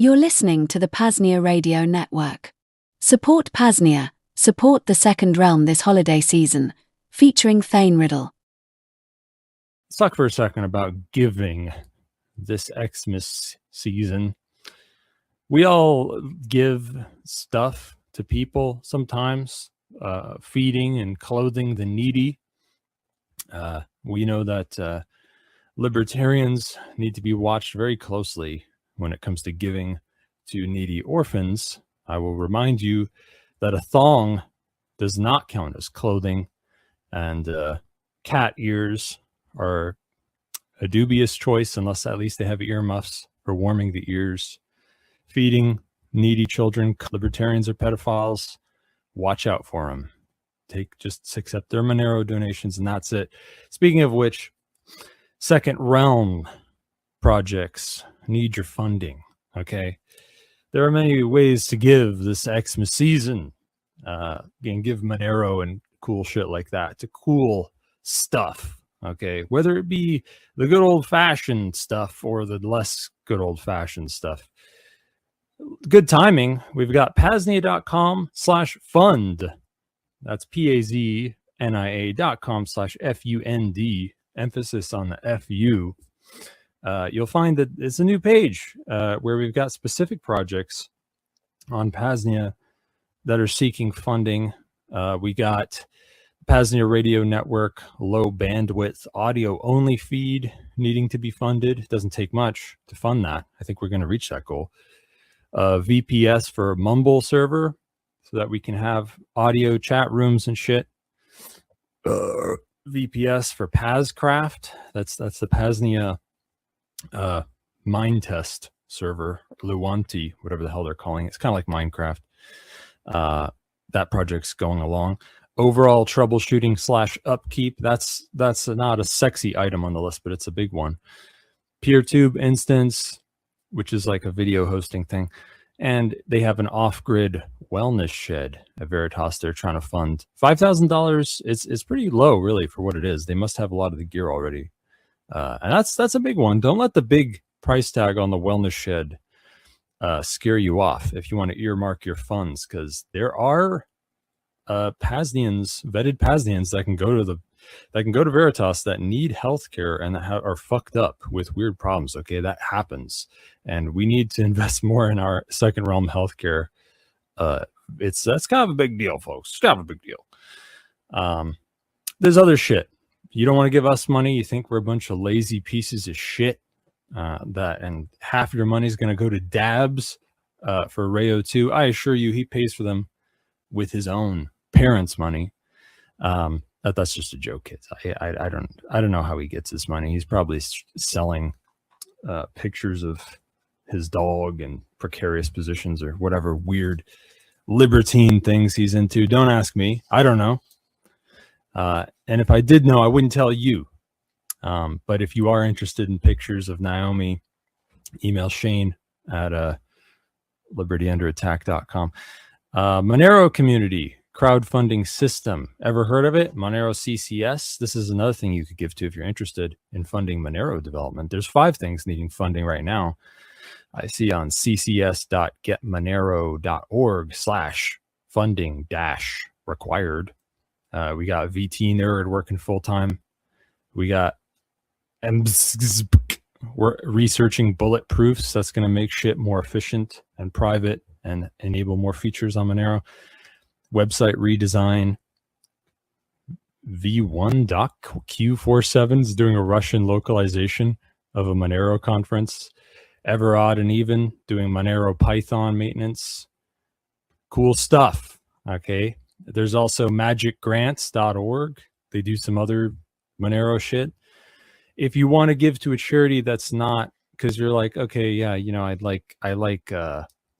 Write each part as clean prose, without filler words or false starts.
You're listening to the PAZNIA radio network. Support PAZNIA, support the second realm this holiday season, featuring Thane Riddle. Let's talk for a second about giving this Xmas season. We all give stuff to people sometimes, feeding and clothing the needy. We know that libertarians need to be watched very closely when it comes to giving to needy orphans. I will remind you that a thong does not count as clothing, and cat ears are a dubious choice unless at least they have earmuffs for warming the ears. Feeding needy children, libertarians are pedophiles. Watch out for them. Just accept their Monero donations, and that's it. Speaking of which, second realm projects need your funding. Okay, there are many ways to give this Xmas season. And give Monero and cool shit like that, to cool stuff. Okay, whether it be the good old-fashioned stuff or the less good old-fashioned stuff. Good timing. We've got PAZNIA.com/fund. That's PAZNIA.com/FUND. Emphasis on the FU. You'll find that it's a new page where we've got specific projects on PAZNIA that are seeking funding. We got PAZNIA Radio Network, low bandwidth audio only feed needing to be funded. It doesn't take much to fund that. I think we're going to reach that goal. VPS for Mumble server so that we can have audio chat rooms and shit. VPS for PAZcraft. That's the PAZNIA mind test server, Luanti, whatever the hell they're calling it. It's kind of like Minecraft. That project's going along. Overall troubleshooting / upkeep. That's not a sexy item on the list, but it's a big one. PeerTube instance, which is like a video hosting thing. And they have an off-grid wellness shed at Veritas they're trying to fund. $5,000, it's pretty low, really, for what it is. They must have a lot of the gear already. And that's a big one. Don't let the big price tag on the wellness shed scare you off if you want to earmark your funds, because there are vetted PAZNIANs that can go to Veritas that need healthcare and that are fucked up with weird problems. Okay, that happens, and we need to invest more in our second realm healthcare. That's kind of a big deal, folks. It's kind of a big deal. There's other shit. You don't want to give us money. You think we're a bunch of lazy pieces of shit. And half of your money is going to go to dabs for Rayo 2. I assure you, he pays for them with his own parents' money. That's just a joke, kids. I don't know how he gets his money. He's probably selling pictures of his dog in precarious positions or whatever weird libertine things he's into. Don't ask me. I don't know. And if I did know, I wouldn't tell you. But if you are interested in pictures of Naomi, email Shane at libertyunderattack.com. Monero community crowdfunding system. Ever heard of it? Monero CCS. This is another thing you could give to if you're interested in funding Monero development. There's 5 things needing funding right now. I see on ccs.getmonero.org/funding-required. We got VT Nerd working full time. We got we're researching bulletproofs. That's going to make shit more efficient and private and enable more features on Monero. Website redesign. V1.Q47 is doing a Russian localization of a Monero conference. Ever Odd and Even doing Monero Python maintenance. Cool stuff. Okay. There's also magicgrants.org. They do some other Monero shit. If you want to give to a charity that's not, because you're like, okay, yeah, I like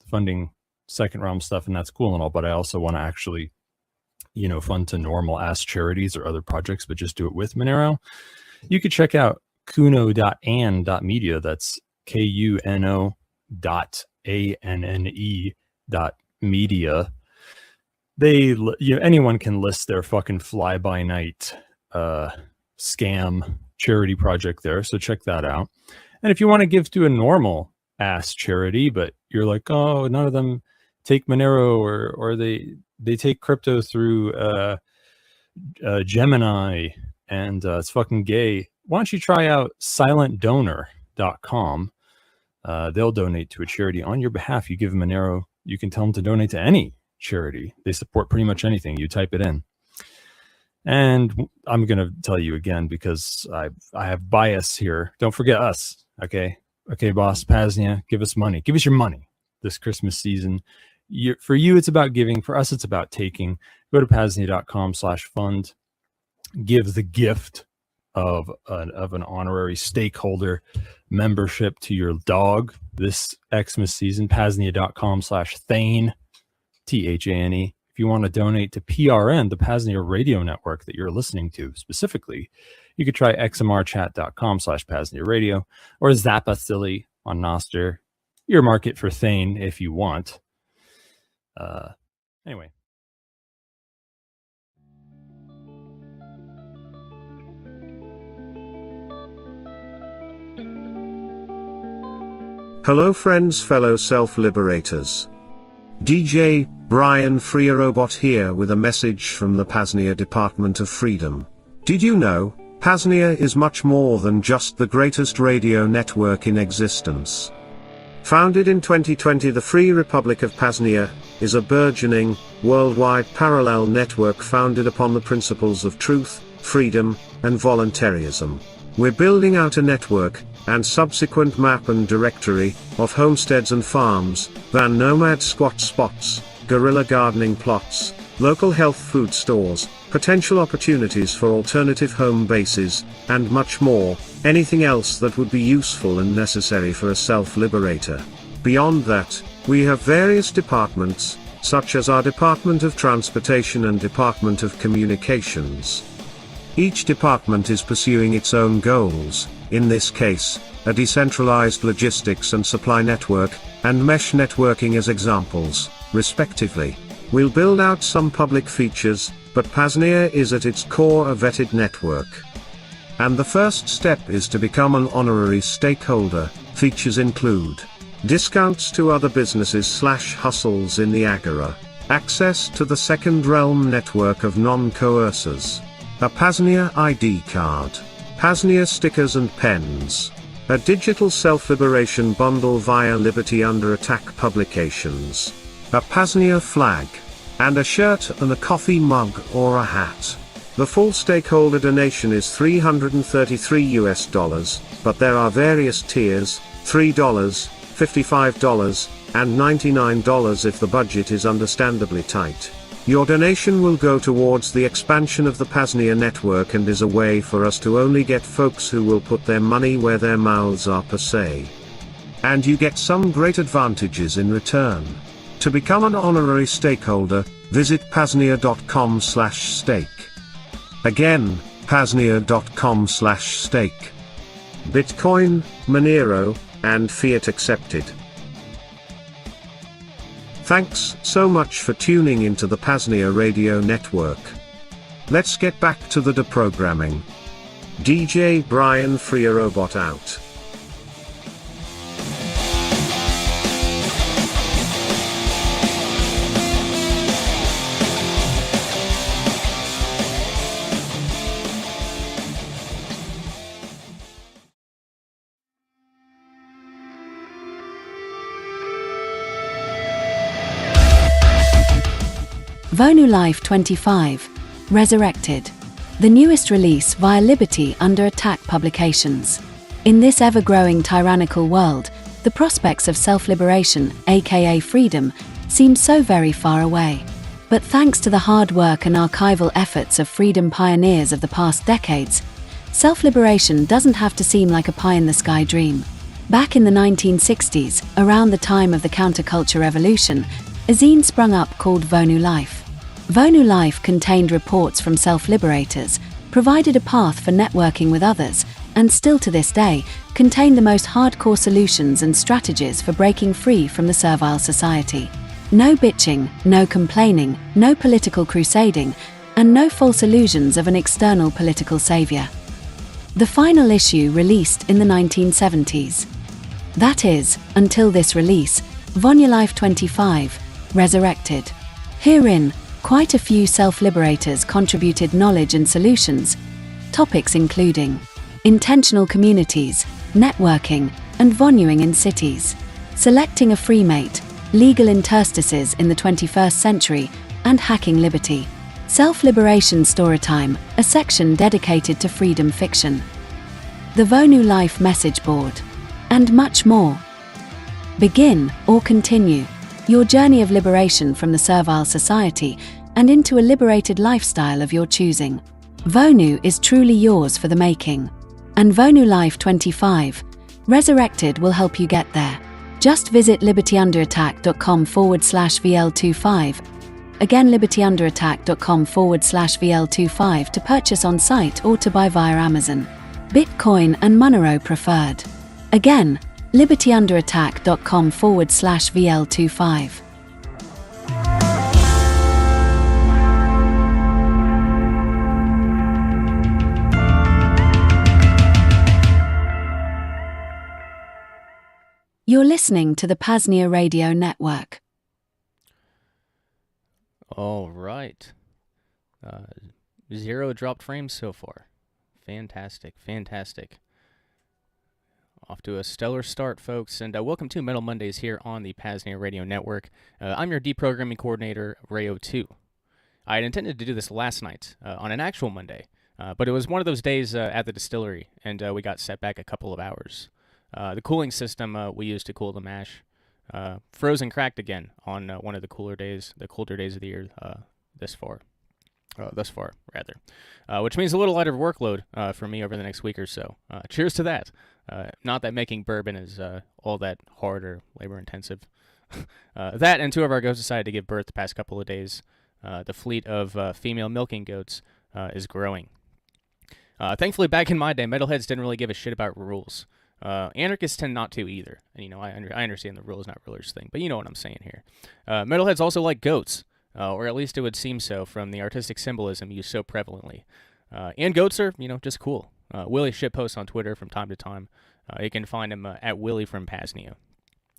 funding second realm stuff, and that's cool and all, but I also want to actually, fund to normal ass charities or other projects, but just do it with Monero. You could check out kuno.an.media. That's kuno.anne.media. Anyone can list their fucking fly-by-night scam charity project there, so check that out. And if you want to give to a normal ass charity, but you're like, oh, none of them take Monero, or they take crypto through Gemini, and it's fucking gay. Why don't you try out silentdonor.com? They'll donate to a charity on your behalf. You give them Monero, you can tell them to donate to any charity. They support pretty much anything. You type it in. And I'm going to tell you again, because I have bias here. Don't forget us. Okay, boss, PAZNIA, give us money. Give us your money this Christmas season. For you, it's about giving. For us, it's about taking. Go to PAZNIA.com/fund. Give the gift of an honorary stakeholder membership to your dog this Xmas season. PAZNIA.com/Thane, THANE. If you want to donate to PRN, the PAZNIA radio network that you're listening to specifically, you could try xmrchat.com/PAZNIA radio, or Zapathilly on Nostr. Your market for Thane if you want. Anyway. Hello friends, fellow self-liberators. DJ Brian FreeRobot here with a message from the PAZNIA Department of Freedom. Did you know, PAZNIA is much more than just the greatest radio network in existence. Founded in 2020, the Free Republic of PAZNIA is a burgeoning, worldwide parallel network founded upon the principles of truth, freedom, and voluntarism. We're building out a network, and subsequent map and directory, of homesteads and farms, van nomad squat spots, guerrilla gardening plots, local health food stores, potential opportunities for alternative home bases, and much more, anything else that would be useful and necessary for a self-liberator. Beyond that, we have various departments, such as our Department of Transportation and Department of Communications. Each department is pursuing its own goals, in this case, a decentralized logistics and supply network, and mesh networking as examples, respectively. We'll build out some public features, but PAZNIA is at its core a vetted network. And the first step is to become an honorary stakeholder. Features include discounts to other businesses/hustles in the Agora, access to the Second Realm network of non-coercers, a PAZNIA ID card, PAZNIA stickers and pens, a digital self-liberation bundle via Liberty Under Attack publications, a PAZNIA flag, and a shirt and a coffee mug or a hat. The full stakeholder donation is $333, but there are various tiers, $3, $55, and $99 if the budget is understandably tight. Your donation will go towards the expansion of the PAZNIA network and is a way for us to only get folks who will put their money where their mouths are per se. And you get some great advantages in return. To become an honorary stakeholder, visit PAZNIA.com/stake. Again, PAZNIA.com/stake. Bitcoin, Monero, and fiat accepted. Thanks so much for tuning into the PAZNIA radio network. Let's get back to the deprogramming. DJ Brian FreeRobot out. Vonu Life 25, Resurrected. The newest release via Liberty Under Attack publications. In this ever-growing tyrannical world, the prospects of self-liberation, aka freedom, seem so very far away. But thanks to the hard work and archival efforts of freedom pioneers of the past decades, self-liberation doesn't have to seem like a pie-in-the-sky dream. Back in the 1960s, around the time of the counterculture revolution, a zine sprung up called Vonu Life. Vonu Life contained reports from self-liberators, provided a path for networking with others, and still to this day, contain the most hardcore solutions and strategies for breaking free from the servile society. No bitching, no complaining, no political crusading, and no false illusions of an external political savior. The final issue released in the 1970s. That is, until this release, Vonu Life 25, Resurrected. Herein, quite a few self-liberators contributed knowledge and solutions, topics including intentional communities, networking, and vonuing in cities, selecting a free mate, legal interstices in the 21st century, and hacking liberty, self-liberation storytime, a section dedicated to freedom fiction, the Vonu Life message board, and much more. Begin, or continue, your journey of liberation from the servile society and into a liberated lifestyle of your choosing. Vonu is truly yours for the making. And Vonu Life 25, Resurrected will help you get there. Just visit libertyunderattack.com/VL25. Again, libertyunderattack.com/VL25 to purchase on site or to buy via Amazon, Bitcoin and Monero preferred. Again, libertyunderattack.com/VL25. You're listening to the PAZNIA radio network. All right. 0 dropped frames so far. Fantastic, fantastic. Off to a stellar start, folks, and welcome to Metal Mondays here on the PAZNIA radio network. I'm your deprogramming coordinator, Rayo 2. I had intended to do this last night on an actual Monday, but it was one of those days at the distillery, and we got set back a couple of hours. The cooling system we used to cool the mash froze and cracked again on one of the colder days of the year thus far, which means a little lighter workload for me over the next week or so. Cheers to that. Not that making bourbon is all that hard or labor intensive. That and 2 of our goats decided to give birth the past couple of days. The fleet of female milking goats is growing. Thankfully, back in my day, metalheads didn't really give a shit about rules. Anarchists tend not to either. And, I understand the rule is not rulers thing, but you know what I'm saying here. Metalheads also like goats, or at least it would seem so from the artistic symbolism used so prevalently. And goats are, just cool. Willie shitposts on Twitter from time to time. You can find him at Willie from PAZNIA,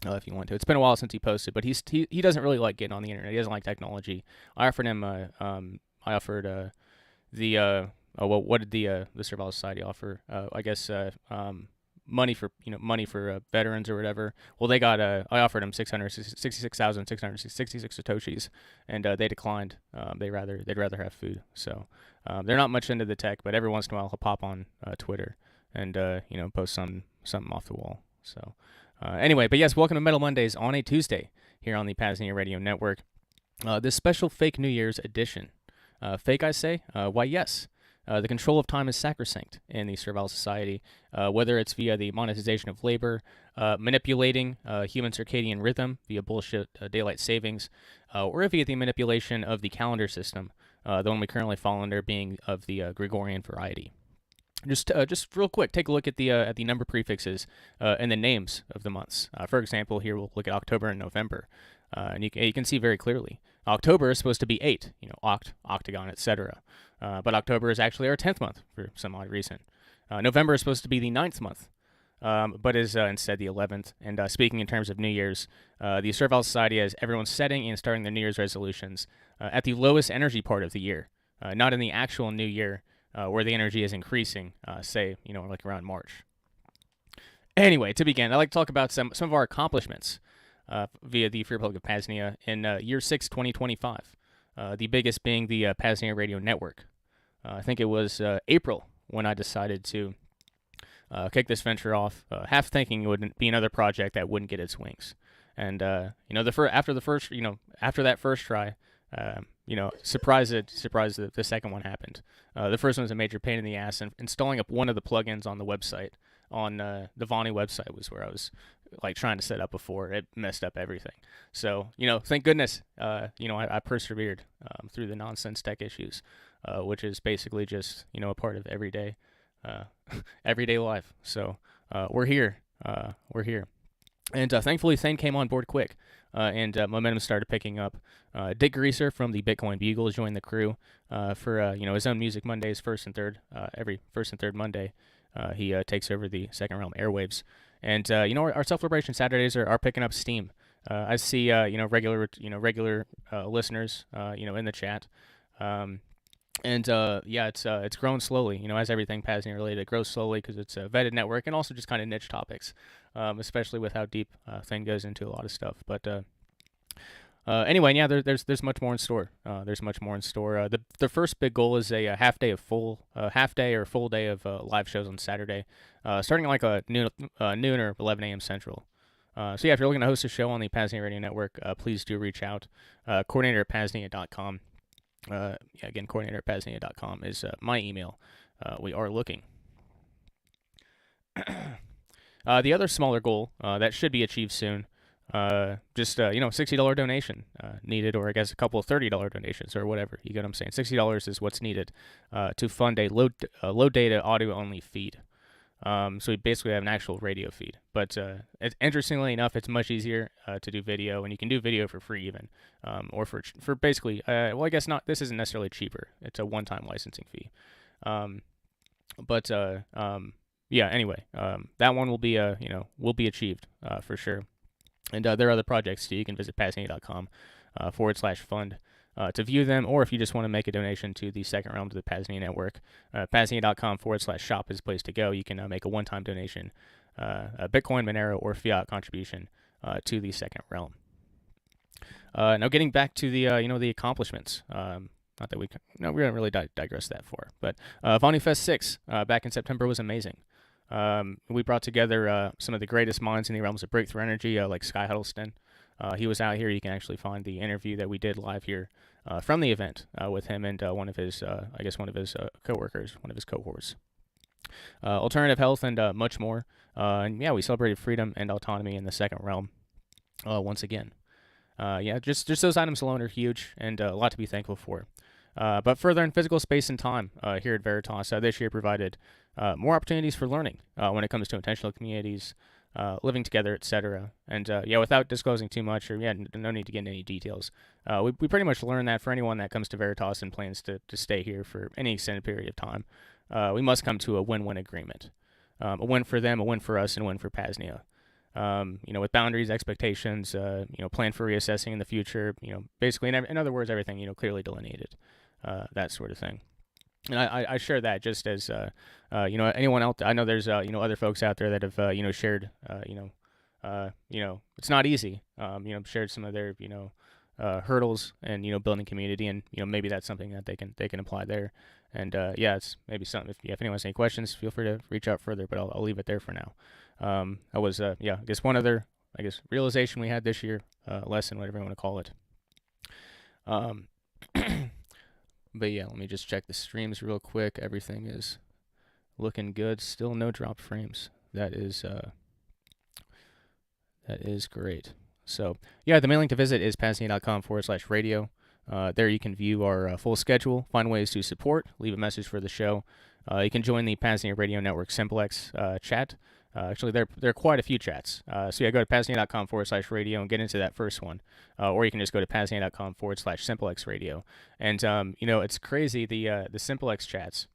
if you want to. It's been a while since he posted, but he doesn't really like getting on the internet. He doesn't like technology. I offered him, what did the Survival Society offer? I guess money for veterans or whatever. Well, they got I offered them 666,666 satoshis, and they declined. They'd rather have food. So they're not much into the tech, but every once in a while he'll pop on Twitter and post something off the wall. So anyway, but yes, welcome to Metal Mondays on a Tuesday here on the PAZNIA Radio Network. This special fake New Year's edition. Fake, I say? Why, yes. The control of time is sacrosanct in the servile society, whether it's via the monetization of labor, manipulating human circadian rhythm via bullshit daylight savings, or via the manipulation of the calendar system, the one we currently fall under being of the Gregorian variety. Just real quick, take a look at the number prefixes and the names of the months. For example, here we'll look at October and November, and you can see very clearly. October is supposed to be 8, octagon, etc. But October is actually our 10th month for some odd reason. November is supposed to be the 9th month, but is instead the 11th. And speaking in terms of New Year's, the Servile Society has everyone setting and starting their New Year's resolutions at the lowest energy part of the year, not in the actual New Year, where the energy is increasing, say, like around March. Anyway, to begin, I'd like to talk about some of our accomplishments via the Free Republic of PAZNIA in year 6, 2025. The biggest being the PAZNIA Radio Network. I think it was April when I decided to kick this venture off, half thinking it would be another project that wouldn't get its wings. And after that first try, surprise the second one happened. The first one was a major pain in the ass, and installing up one of the plugins on the website, on the Vonu website, was where I was trying to set up before. It messed up everything. So, thank goodness, I persevered through the nonsense tech issues, which is basically just, a part of everyday life. So, we're here. And thankfully, Thane came on board quick, and momentum started picking up. Dick Greaser from the Bitcoin Bugle joined the crew for his own Music Mondays, every first and third Monday. He takes over the Second Realm airwaves. And our Self-Liberation Saturdays are picking up steam. I see regular listeners in the chat. It's grown slowly. As everything PAZNIA related, it grows slowly because it's a vetted network and also just kind of niche topics, especially with how deep Thing goes into a lot of stuff. But anyway, yeah, there's much more in store. There's much more in store. The first big goal is a half day or full day of live shows on Saturday, starting at like noon or 11 a.m. Central. If you're looking to host a show on the PAZNIA Radio Network, please do reach out. Coordinator at PAZNIA.com. Again, coordinator at PAZNIA.com is my email. We are looking. The other smaller goal that should be achieved soon, $60 donation needed, or I guess a couple of $30 donations or whatever. You get what I'm saying? $60 is what's needed to fund a low data audio only feed. So we basically have an actual radio feed. But interestingly enough, it's much easier to do video, and you can do video for free even, or for basically, well, I guess not. This isn't necessarily cheaper. It's a one-time licensing fee. Anyway, that one will be achieved for sure. And there are other projects too. You can visit PAZNIA.com /fund. To view them, or if you just want to make a donation to the Second Realm to the PAZNIA network, PAZNIA.com /shop is the place to go. You can make a one-time donation, a Bitcoin, Monero, or fiat contribution to the Second Realm. Now, getting back to the the accomplishments. Not that we didn't really digress that far, but Vonu Fest 6 back in September was amazing. We brought together some of the greatest minds in the realms of breakthrough energy, like Sky Huddleston. He was out here. You can actually find the interview that we did live here from the event with him and one of his coworkers, one of his cohorts. Alternative health and much more. We celebrated freedom and autonomy in the Second Realm once again. Just those items alone are huge and a lot to be thankful for. But further in physical space and time here at Veritas, this year provided more opportunities for learning when it comes to intentional communities, living together, etc. And without disclosing too much, or no need to get into any details, we pretty much learned that for anyone that comes to Veritas and plans to stay here for any extended period of time, we must come to a win-win agreement. A win for them, a win for us, and a win for PAZNIA. With boundaries, expectations, plan for reassessing in the future, basically, in other words, everything, clearly delineated, that sort of thing. And I share that just as, anyone out there. I know there's, other folks out there that have, shared, it's not easy, shared some of their, hurdles and, building community, and, maybe that's something that they can apply there. And, it's maybe something, if anyone has any questions, feel free to reach out further, but I'll leave it there for now. That was, I guess one other, realization we had this year, lesson, whatever you want to call it. But let me just check the streams real quick. Everything is looking good. Still no drop frames. That is great. So the mailing to visit is PAZNIA.com /radio. There you can view our full schedule, find ways to support, leave a message for the show. You can join the PAZNIA Radio Network Simplex chat. Actually, there are quite a few chats. Go to PAZNIA.com /radio and get into that first one. Or you can just go to PAZNIA.com /simplex radio. And, it's crazy. The Simplex chats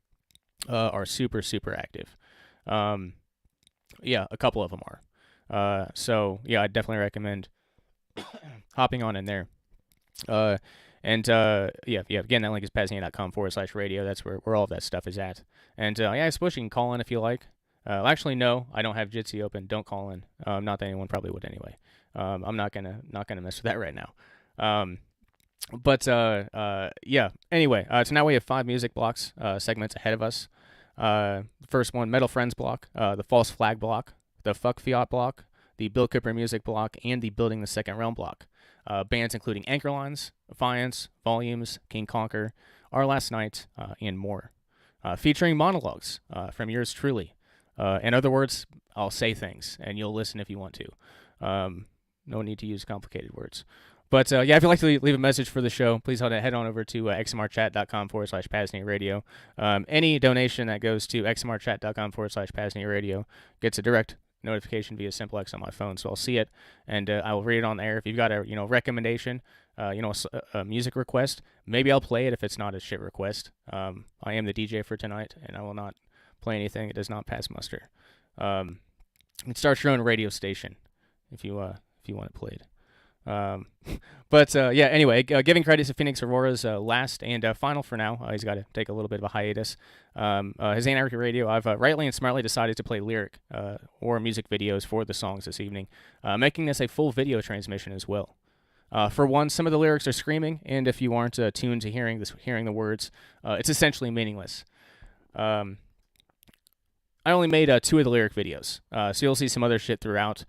are super, super active. A couple of them are. I definitely recommend hopping on in there. Again, that link is PAZNIA.com /radio. That's where all of that stuff is at. And, I suppose you can call in if you like. Actually, no, I don't have Jitsi open. Don't call in. Not that anyone probably would anyway. I'm not gonna mess with that right now. Anyway, so now we have 5 music blocks, segments ahead of us. The first one, Metal Friends block, the False Flag block, the Fuck Fiat block, the Bill Cooper music block, and the Building the Second Realm block. Bands including Anchorlines, Defiance, Volumes, King Conquer, Our Last Night, and more. Featuring monologues from yours truly. In other words, I'll say things, and you'll listen if you want to. No need to use complicated words. But, if you'd like to leave a message for the show, please head on over to xmrchat.com /PAZNIA radio. Any donation that goes to xmrchat.com /PAZNIA radio gets a direct notification via Simplex on my phone, so I'll see it, and I will read it on the air. If you've got a recommendation, a music request, maybe I'll play it if it's not a shit request. I am the DJ for tonight, and I will not play anything that does not pass muster. You can start your own radio station if you want it played. Yeah, anyway, giving credit to Phoenix Aurora's last and final for now. He's got to take a little bit of a hiatus. His Anarchy Radio, I've rightly and smartly decided to play lyric or music videos for the songs this evening, making this a full video transmission as well. For one, some of the lyrics are screaming, and if you aren't tuned to hearing the words, it's essentially meaningless. I only made 2 of the lyric videos, so you'll see some other shit throughout.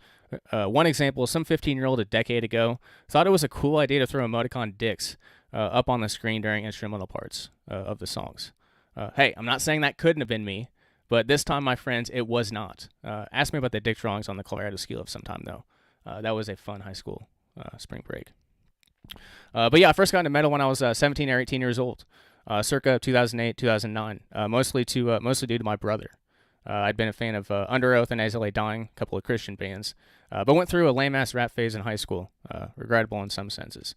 One example, some 15-year-old a decade ago thought it was a cool idea to throw emoticon dicks up on the screen during instrumental parts of the songs. Hey, I'm not saying that couldn't have been me, but this time, my friends, it was not. Ask me about the dick drawings on the Colorado ski lift sometime, though. That was a fun high school spring break. But yeah, I first got into metal when I was 17 or 18 years old, circa 2008, 2009, mostly due to my brother. I'd been a fan of Under Oath and As I Lay Dying, a couple of Christian bands, but went through a lame-ass rap phase in high school, regrettable in some senses.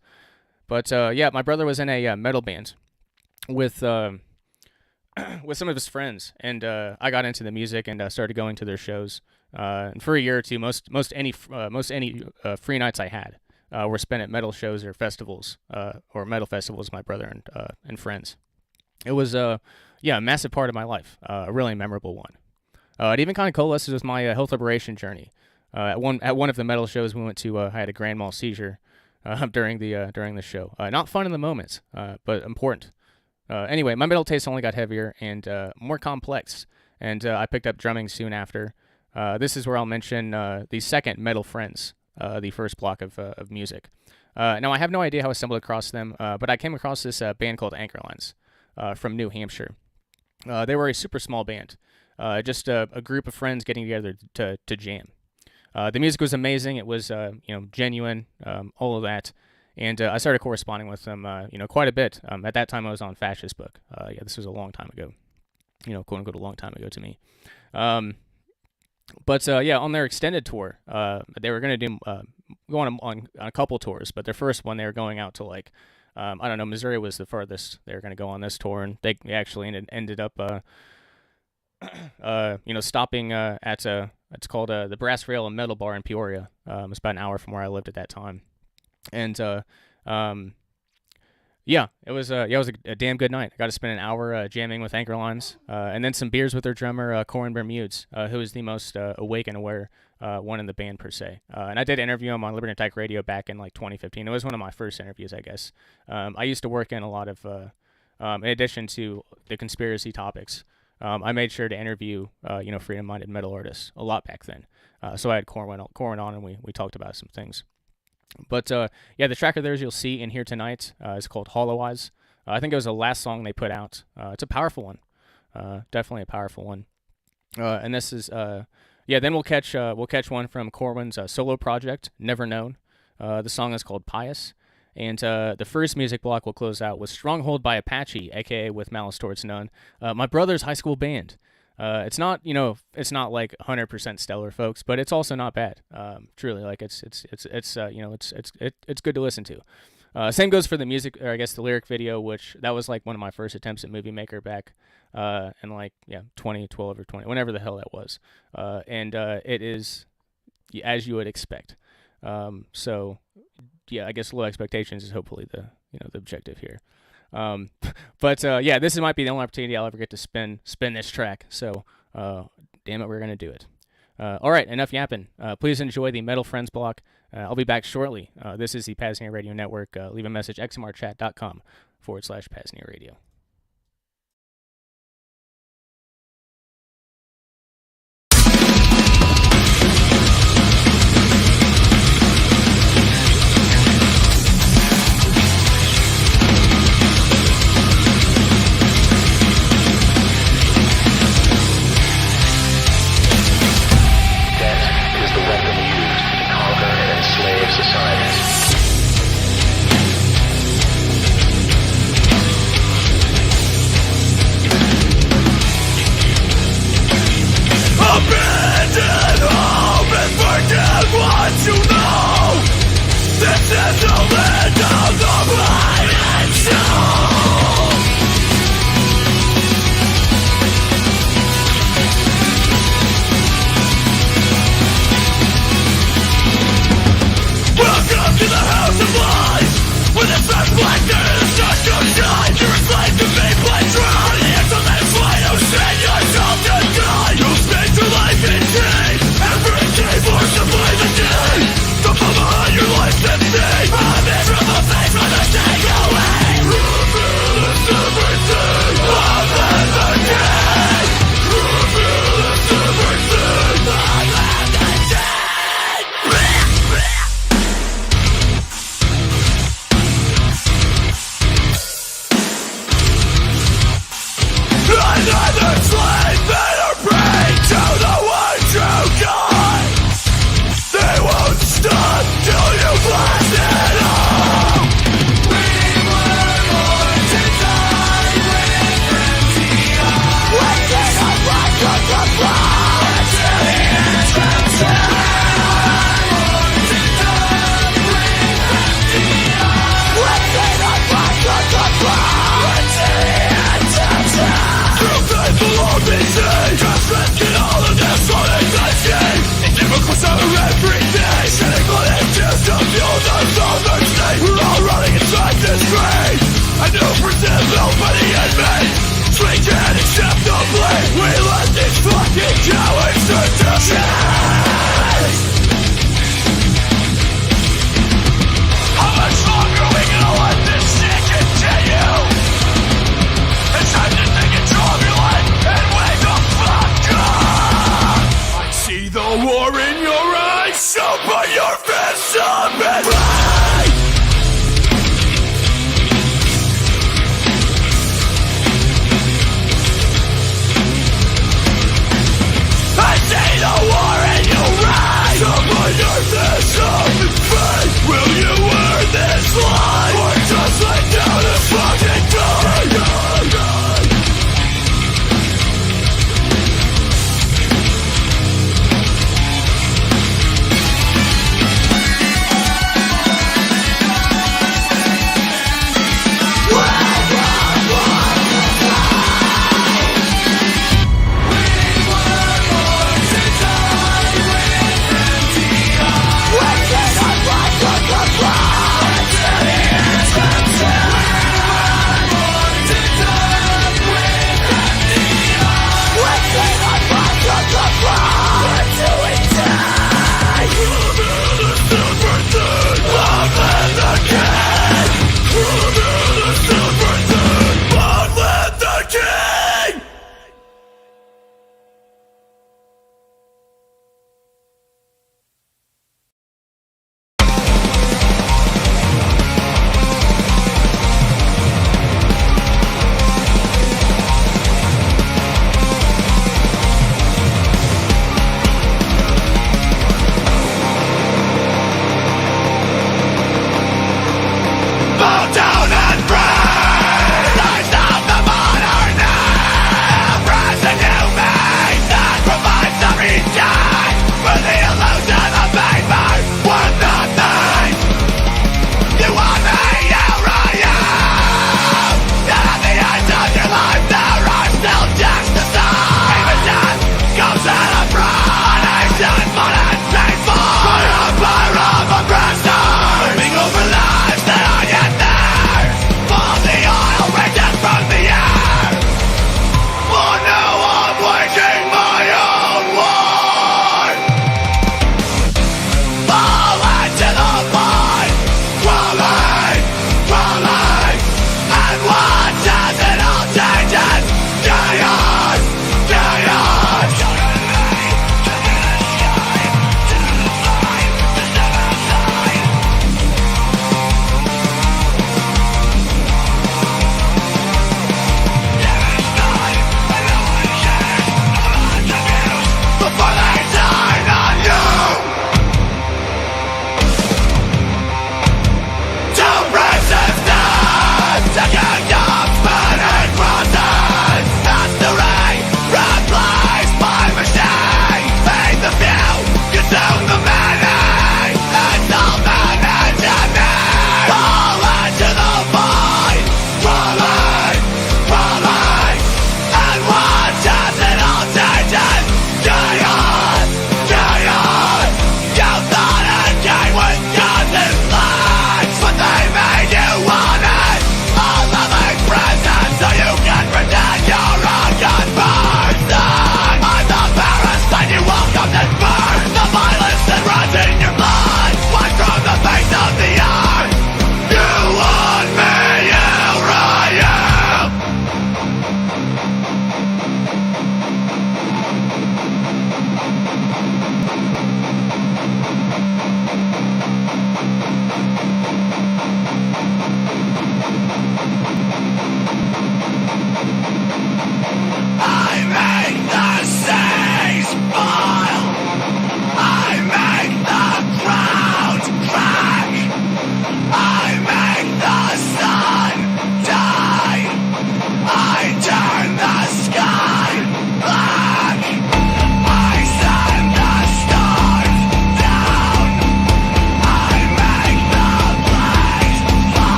But yeah, my brother was in a metal band with some of his friends, and I got into the music and started going to their shows. And for a year or two, most any free nights I had were spent at metal shows or festivals, or metal festivals with my brother and friends. It was a massive part of my life, a really memorable one. It even kind of coalesces with my health liberation journey. At one of the metal shows we went to, I had a grand mal seizure during the show. Not fun in the moment, but important. Anyway, my metal taste only got heavier and more complex, and I picked up drumming soon after. This is where I'll mention the second Metal Friends, the first block of music. Now, I have no idea how I stumbled across them, but I came across this band called Anchorlines from New Hampshire. They were a super small band. Just a group of friends getting together to jam. The music was amazing. It was, genuine, all of that. And I started corresponding with them, quite a bit. At that time, I was on Fascist Book. Yeah, this was a long time ago. Quote unquote, a long time ago to me. But on their extended tour, they were going to do go on a couple tours. But their first one, they were going out to Missouri was the farthest they were going to go on this tour, and they actually ended up stopping at it's called the Brass Rail and Metal Bar in Peoria. It was about an hour from where I lived at that time, and it was a damn good night. I got to spend an hour jamming with Anchorlines, and then some beers with their drummer Corin Bermudes, who is the most awake and aware one in the band per se. And I did interview him on Liberty Attack Radio back in 2015. It was one of my first interviews, I guess. I used to work in a lot of, in addition to the conspiracy topics, I made sure to interview, freedom-minded metal artists a lot back then. So I had Corin on, and we talked about some things. But the track of theirs you'll see in here tonight is called Hollow Eyes. I think it was the last song they put out. It's a powerful one, definitely a powerful one. And this is then we'll catch one from Corwin's solo project, Never Known. The song is called Pious. And the first music block will close out with Stronghold by Apache, aka With Malice Towards None, my brother's high school band. It's not it's not like 100% stellar, folks, but it's also not bad. Truly, it's good to listen to. Same goes for the music, or I guess the lyric video, which that was one of my first attempts at Movie Maker back in 2012 or 20, whenever the hell that was. And it is as you would expect. So I guess low expectations is hopefully the objective here. This might be the only opportunity I'll ever get to spin this track. So, damn it, we're going to do it. All right, enough yapping. Please enjoy the Metal Friends block. I'll be back shortly. This is the PAZNIA Radio Network. Leave a message, xmrchat.com/PAZNIA Radio. Societies.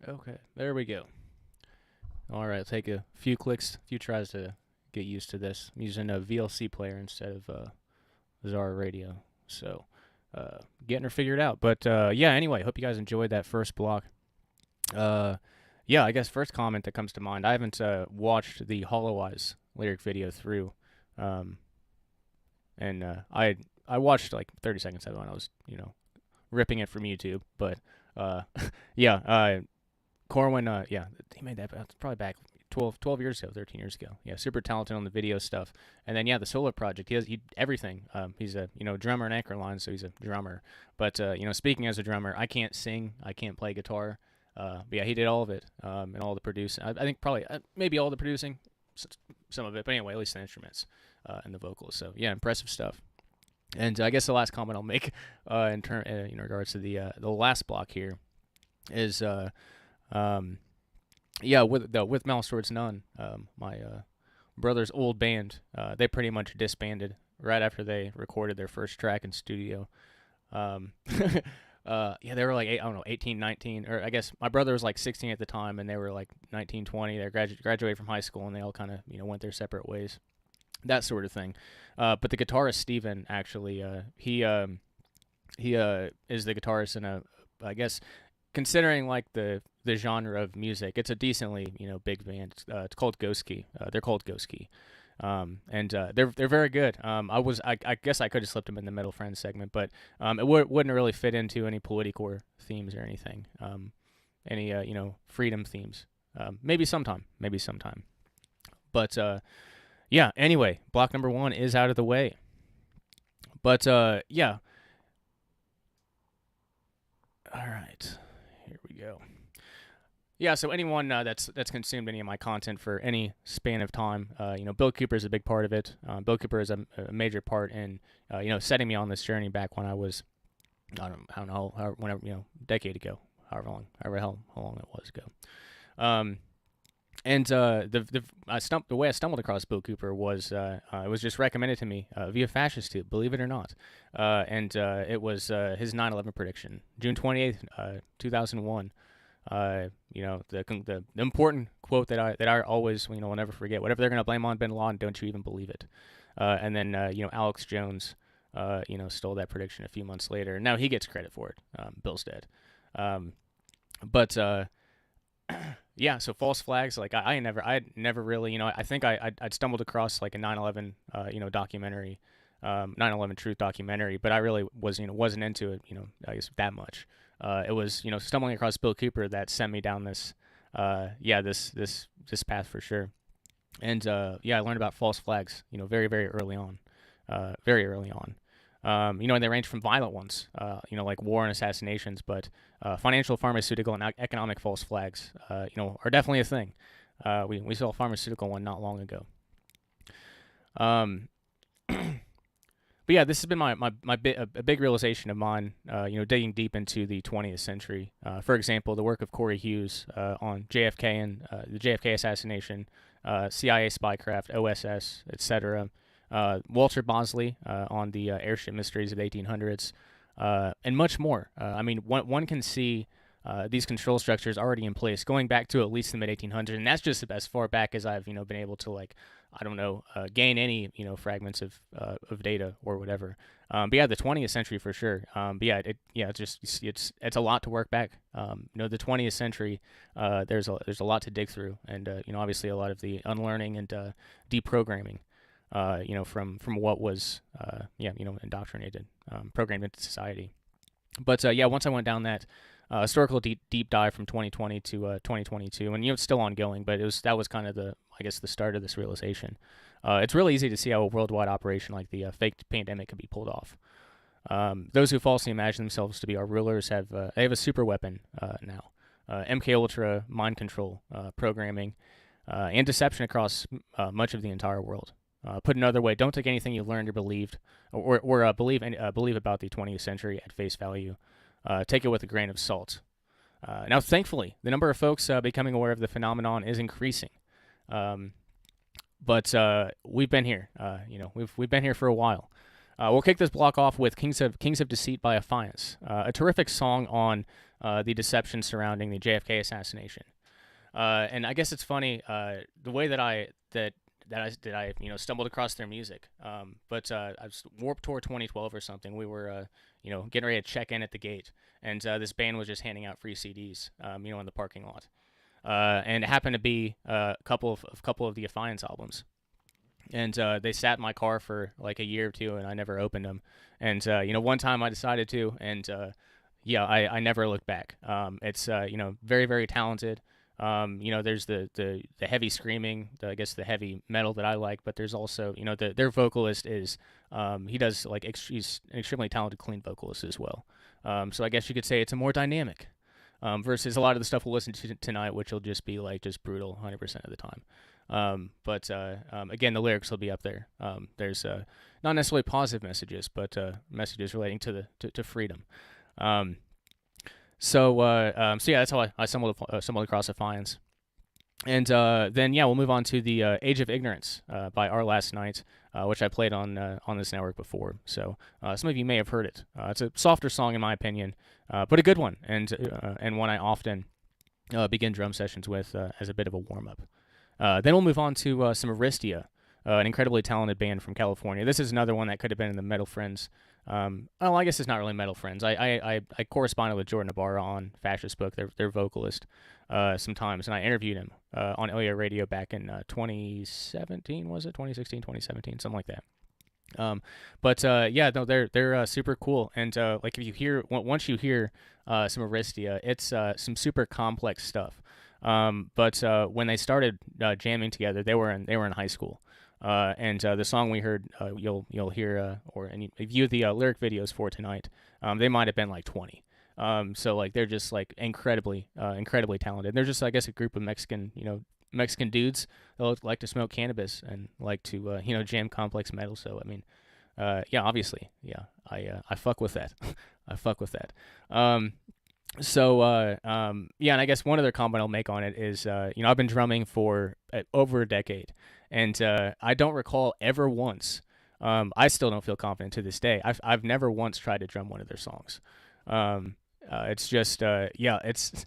Okay, there we go. All right, take a few clicks, a few tries to get used to this. I'm using a VLC player instead of Zara Radio, so getting her figured out. But yeah, anyway, hope you guys enjoyed that first block. Yeah, I guess first comment that comes to mind. I haven't watched the Hollow Eyes lyric video through, and I watched like 30 seconds of it when I was ripping it from YouTube. But yeah, Corwin, yeah, he made that probably back 12 years ago, 13 years ago. Yeah, super talented on the video stuff. And then, yeah, the solo project, he everything. He's a, drummer and anchor line, so he's a drummer. But, speaking as a drummer, I can't sing, I can't play guitar. But yeah, he did all of it, and all the producing. I think probably, maybe all the producing, some of it. But anyway, at least the instruments and the vocals. So, yeah, impressive stuff. And I guess the last comment I'll make in regards to the last block here is... yeah, with Malice Towards None, my brother's old band, they pretty much disbanded right after they recorded their first track in studio. Yeah, they were like, 18, 19, or I guess my brother was like 16 at the time, and they were like 19, 20. They graduated from high school, and they all kind of, went their separate ways, that sort of thing. But the guitarist, Steven, actually, he is the guitarist in I guess, considering like the genre of music, it's a decently big band. It's called Ghost Key. They're called Ghost Key, and they're very good. I guess I could have slipped them in the Metal Friends segment, but it wouldn't really fit into any political themes or anything. Any freedom themes. Maybe sometime. But yeah. Anyway, block number 1 is out of the way. But yeah. All right. Here we go. Yeah, so anyone that's consumed any of my content for any span of time, Bill Cooper is a big part of it. Bill Cooper is a major part in, setting me on this journey back when I was, I don't know, whenever, decade ago, however long it was ago. And the way I stumbled across Bill Cooper was it was just recommended to me via Fascist Tube, believe it or not. And it was his 9/11 prediction, June 28th, 2001. The important quote that I always will never forget. Whatever they're gonna blame on Bin Laden, don't you even believe it? And then Alex Jones stole that prediction a few months later. Now he gets credit for it. Bill's dead. But yeah, so false flags, like I never really, I think I'd stumbled across like a 9/11 documentary, 9/11 Truth documentary, but I really wasn't into it, I guess that much. It was stumbling across Bill Cooper that sent me down this this path for sure. And yeah, I learned about false flags very, very early on, and they range from violent ones, like war and assassinations, but financial, pharmaceutical, and economic false flags, are definitely a thing. We saw a pharmaceutical one not long ago. But yeah, this has been a big realization of mine, digging deep into the 20th century. For example, the work of Corey Hughes on JFK and the JFK assassination, CIA spycraft, OSS, etc. Walter Bosley on the airship mysteries of the 1800s, and much more. I mean, one can see these control structures already in place, going back to at least the mid-1800s, and that's just as far back as I've been able to gain any fragments of data or whatever. But yeah, the 20th century for sure. But yeah, it's a lot to work back. The 20th century, there's a lot to dig through, and obviously a lot of the unlearning and deprogramming. From what was indoctrinated, programmed into society. But yeah, once I went down that historical deep dive from 2020 to 2022, and it's still ongoing, but that was kind of the start of this realization. It's really easy to see how a worldwide operation like the fake pandemic could be pulled off. Those who falsely imagine themselves to be our rulers have a super weapon now. MK Ultra, mind control, programming, and deception across much of the entire world. Put another way, don't take anything you learned or believed, or believe about the 20th century at face value. Take it with a grain of salt. Now, thankfully, the number of folks becoming aware of the phenomenon is increasing. But we've been here. We've been here for a while. We'll kick this block off with Kings of Deceit by Affiance, a terrific song on the deception surrounding the JFK assassination. And I guess it's funny the way that I stumbled across their music. But I was Warped Tour 2012 or something. We were getting ready to check in at the gate, and this band was just handing out free CDs, in the parking lot. And it happened to be a couple of the Affiance albums. And they sat in my car for like a year or two, and I never opened them. And one time I decided to, and I never looked back. It's very, very talented. There's the heavy screaming, the heavy metal that I like, but there's also their vocalist is he's an extremely talented clean vocalist as well. So I guess you could say it's a more dynamic versus a lot of the stuff we'll listen to tonight, which will just be just brutal 100% of the time. But again, the lyrics will be up there. There's not necessarily positive messages, but messages relating to freedom. So that's how I stumbled across Affiance. And then we'll move on to the Age of Ignorance by Our Last Night, which I played on this network before. So some of you may have heard it. It's a softer song in my opinion, but a good one, and one I often begin drum sessions with as a bit of a warm-up. Then we'll move on to some Aristia, an incredibly talented band from California. This is another one that could have been in the Metal Friends. I guess it's not really Metal Friends. I corresponded with Jordan Ibarra on Fascist Book, their vocalist, sometimes, and I interviewed him on Ilya Radio back in 2017, was it? 2016, 2017, something like that. They're super cool, and if you hear once you hear some Aristia, it's some super complex stuff. But when they started jamming together, they were in high school, and the song we heard, you'll hear and you view the lyric videos for tonight. They might have been 20. So they're just incredibly talented. They're just, I guess, a group of Mexican dudes that like to smoke cannabis and like to jam complex metal. So I mean, obviously, I fuck with that. I fuck with that. And I guess one other comment I'll make on it is, I've been drumming for over a decade, and I don't recall ever once. I still don't feel confident to this day. I've never once tried to drum one of their songs. It's just, it's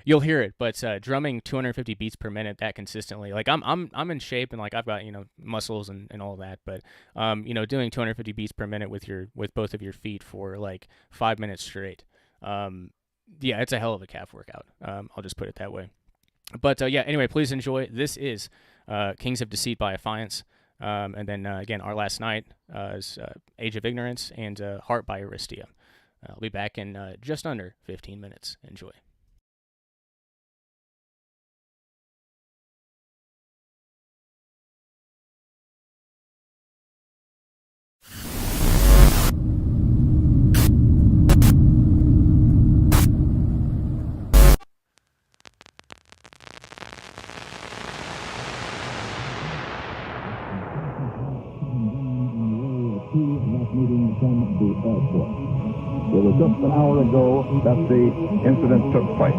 you'll hear it, but drumming 250 beats per minute that consistently, I'm in shape and I've got muscles and all that, but doing 250 beats per minute with both of your feet for 5 minutes straight. It's a hell of a calf workout. I'll just put it that way. But anyway, please enjoy. This is Kings of Deceit by Affiance. And then again, Our Last Night is Age of Ignorance, and Heart by Aristia. I'll be back in just under 15 minutes. Enjoy. Meeting from the airport. It was just an hour ago that the incident took place.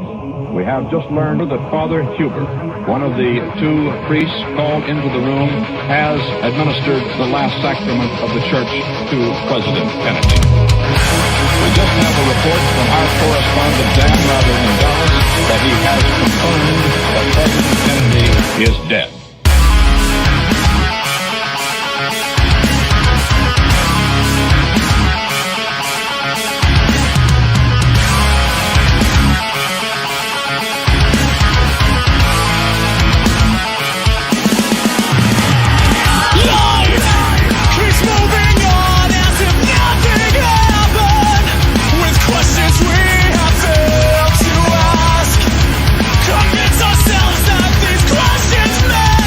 We have just learned that Father Huber, one of the two priests called into the room, has administered the last sacrament of the church to President Kennedy. We just have a report from our correspondent Dan Rather in Dallas that he has confirmed that President Kennedy is dead. Convince ourselves that these questions matter.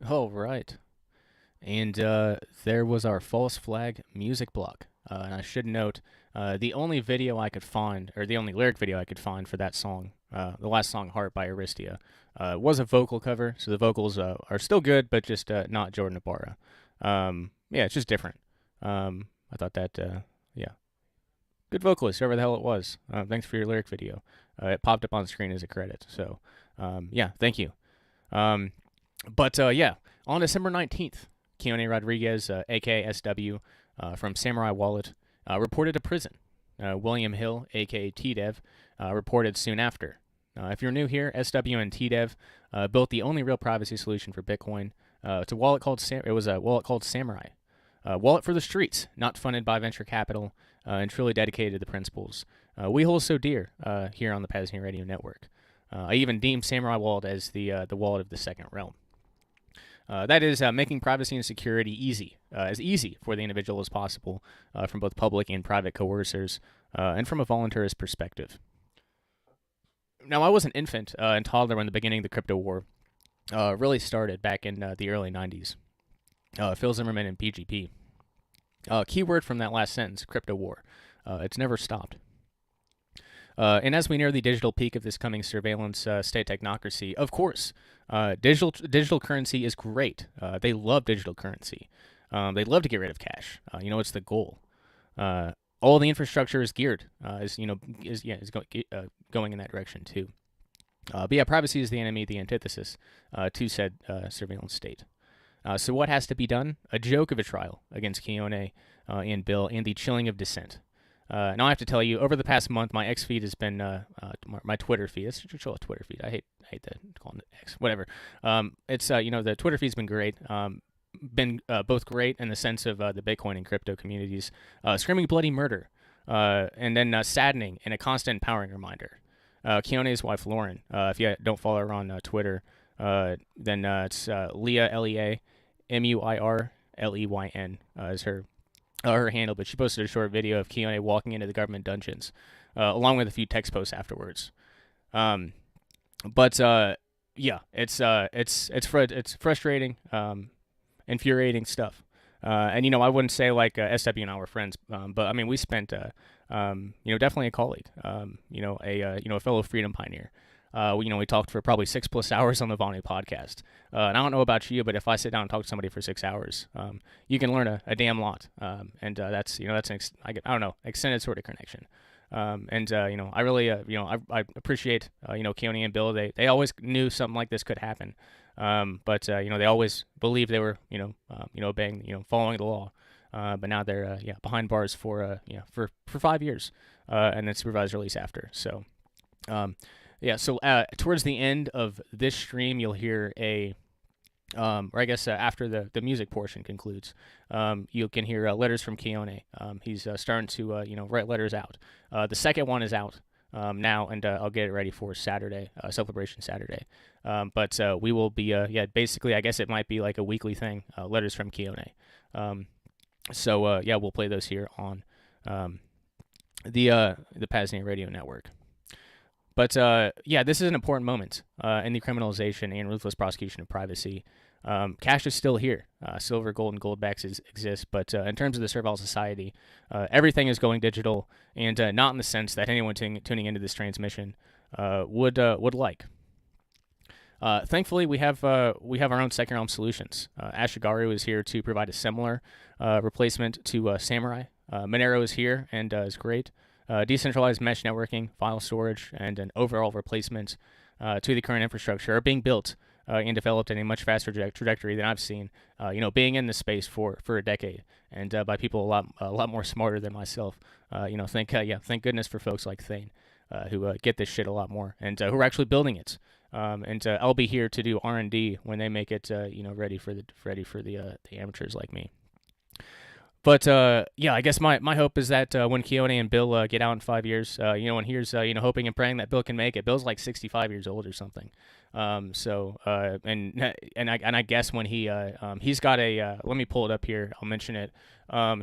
All right. And there was our false flag music block. And I should note, the only video I could find, or the only lyric video I could find for that song, the last song, Heart by Aristia, was a vocal cover. So the vocals are still good, but just not Jordan Ibarra. Yeah, it's just different. I thought that, yeah. Good vocalist, whoever the hell it was. Thanks for your lyric video. It popped up on screen as a credit. So, yeah, thank you. But yeah, on December 19th, Keone Rodriguez, aka SW, from Samurai Wallet, reported to prison William Hill, aka T-Dev, reported soon after. If you're new here, SW and T-Dev built the only real privacy solution for Bitcoin. It's a wallet called Samurai. Wallet for the streets, not funded by venture capital, and truly dedicated to the principles we hold so dear here on the PAZNIA Radio Network. I even deem Samurai Wallet as the wallet of the second realm. That is making privacy and security as easy for the individual as possible from both public and private coercers, and from a voluntarist perspective. Now, I was an infant and toddler when the beginning of the crypto war really started back in the early 90s. Phil Zimmerman and PGP. Keyword from that last sentence, crypto war. It's never stopped. And as we near the digital peak of this coming surveillance state technocracy, of course, digital currency is great. They love digital currency. They love to get rid of cash. It's the goal. All the infrastructure is geared, going in that direction too. But yeah, privacy is the enemy, the antithesis to said surveillance state. So what has to be done? A joke of a trial against Keone and Bill, and the chilling of dissent. Now I have to tell you, over the past month, my X feed has been my Twitter feed. It's a Twitter feed. I hate that calling it X. Whatever. It's the Twitter feed's been great. Been both great in the sense of the Bitcoin and crypto communities, screaming bloody murder, and then saddening and a constant empowering reminder. Keone's wife Lauren. If you don't follow her on Twitter, then it's Leah Lea Muirleyn is her handle, but she posted a short video of Keone walking into the government dungeons, along with a few text posts afterwards. Yeah, it's frustrating, infuriating stuff. And I wouldn't say like SW and I were friends, but I mean we spent definitely a colleague, a fellow freedom pioneer. We talked for probably 6+ hours on the Vonu podcast. And I don't know about you, but if I sit down and talk to somebody for 6 hours, you can learn a damn lot. And that's an extended sort of connection. I really, I appreciate, Keone and Bill. They always knew something like this could happen. But they always believed they were, obeying, following the law. But now they're, behind bars for 5 years, and then supervised release after. So, so towards the end of this stream, you'll hear after the music portion concludes, you can hear letters from Keone. He's starting to write letters out. The second one is out now, and I'll get it ready for Saturday, Celebration Saturday. But we will be basically, I guess it might be like a weekly thing, letters from Keone. We'll play those here on the PAZNIA Radio Network. But this is an important moment in the criminalization and ruthless prosecution of privacy. Cash is still here. Silver, gold, and goldbacks exist. But in terms of the servile society, everything is going digital, and not in the sense that anyone tuning into this transmission would like. Thankfully, we have our own second realm solutions. Ashigaru is here to provide a similar replacement to Samurai. Monero is here and is great. Decentralized mesh networking, file storage, and an overall replacement to the current infrastructure are being built and developed in a much faster trajectory than I've seen. Being in this space for a decade, and by people a lot more smarter than myself. Thank goodness for folks like Thane who get this shit a lot more, and who are actually building it. I'll be here to do R&D when they make it ready for the amateurs like me. But I guess my hope is that when Keone and Bill get out in 5 years, and here's hoping and praying that Bill can make it. Bill's like 65 years old or something. I guess when he's got a let me pull it up here. I'll mention it.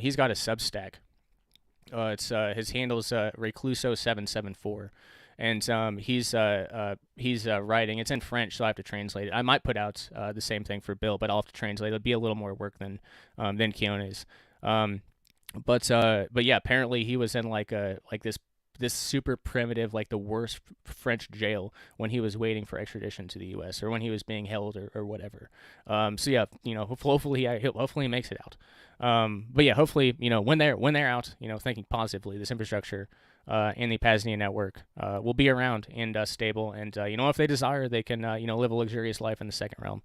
He's got a Substack. It's his handle's Recluso774. And he's writing. It's in French, so I have to translate it. I might put out the same thing for Bill, but I'll have to translate. It'll be a little more work than Keone's. But apparently he was in this super primitive, like the worst French jail when he was waiting for extradition to the U.S. or when he was being held or whatever. Hopefully he makes it out. Hopefully when they're out, thinking positively, this infrastructure and the PAZNIA network will be around and stable, and if they desire, they can live a luxurious life in the second realm.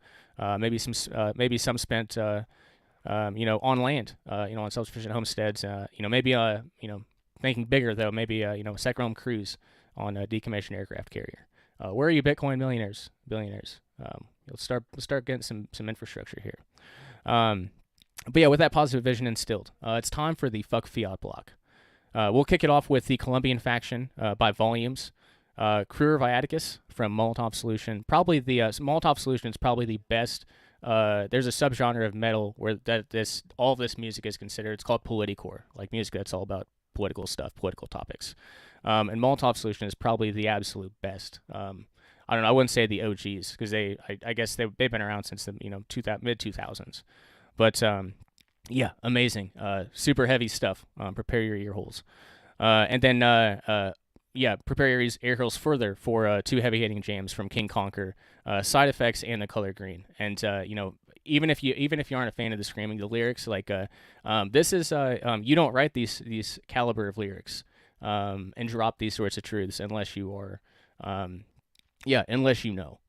Maybe some spent on land, on self-sufficient homesteads. thinking bigger though, maybe a second home cruise on a decommissioned aircraft carrier. Where are you Bitcoin billionaires? Let's start getting some infrastructure here. But yeah, with that positive vision instilled, it's time for the Fuck Fiat block. We'll kick it off with the Colombian faction by volumes. Cruer Viaticus from Molotov Solution. Probably the Molotov Solution is probably the best. There's a subgenre of metal where all of this music is considered. It's called politicore, like music that's all about political stuff, political topics. And Molotov Solution is probably the absolute best. I don't know. I wouldn't say the OGs because I guess they've been around since the mid 2000s. But yeah, amazing. Super heavy stuff. Prepare your ear holes. And then prepare your ear holes further for two heavy hitting jams from King Conquer, Side Effects and The Color Green. And even if you aren't a fan of the screaming, the lyrics this is you don't write these caliber of lyrics and drop these sorts of truths unless you are unless you know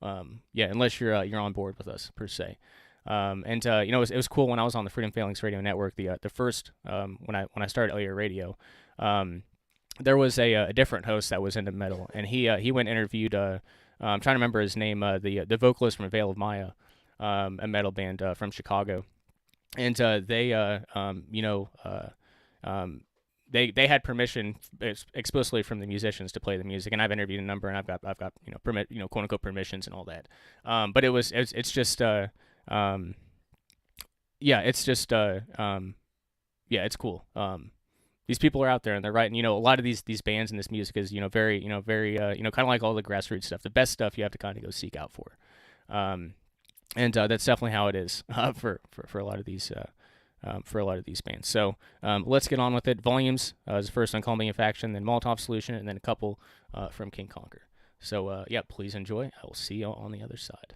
unless you're on board with us per se. It was cool when I was on the Freedom Phalanx Radio Network. The first when I started LA Radio, there was a different host that was into metal, and he went and interviewed. I'm trying to remember his name. The vocalist from Veil of Maya, a metal band from Chicago, and they had permission explicitly from the musicians to play the music, and I've interviewed a number, and I've got quote unquote permissions and all that. But it's just. It's cool. These people are out there and they're writing, a lot of these bands and this music is, very, kind of like all the grassroots stuff. The best stuff you have to kind of go seek out for. That's definitely how it is, for a lot of these, bands. So, let's get on with it. Volumes, is first on Colombian Faction, then Molotov Solution, and then a couple, from King Conquer. So, please enjoy. I will see you on the other side.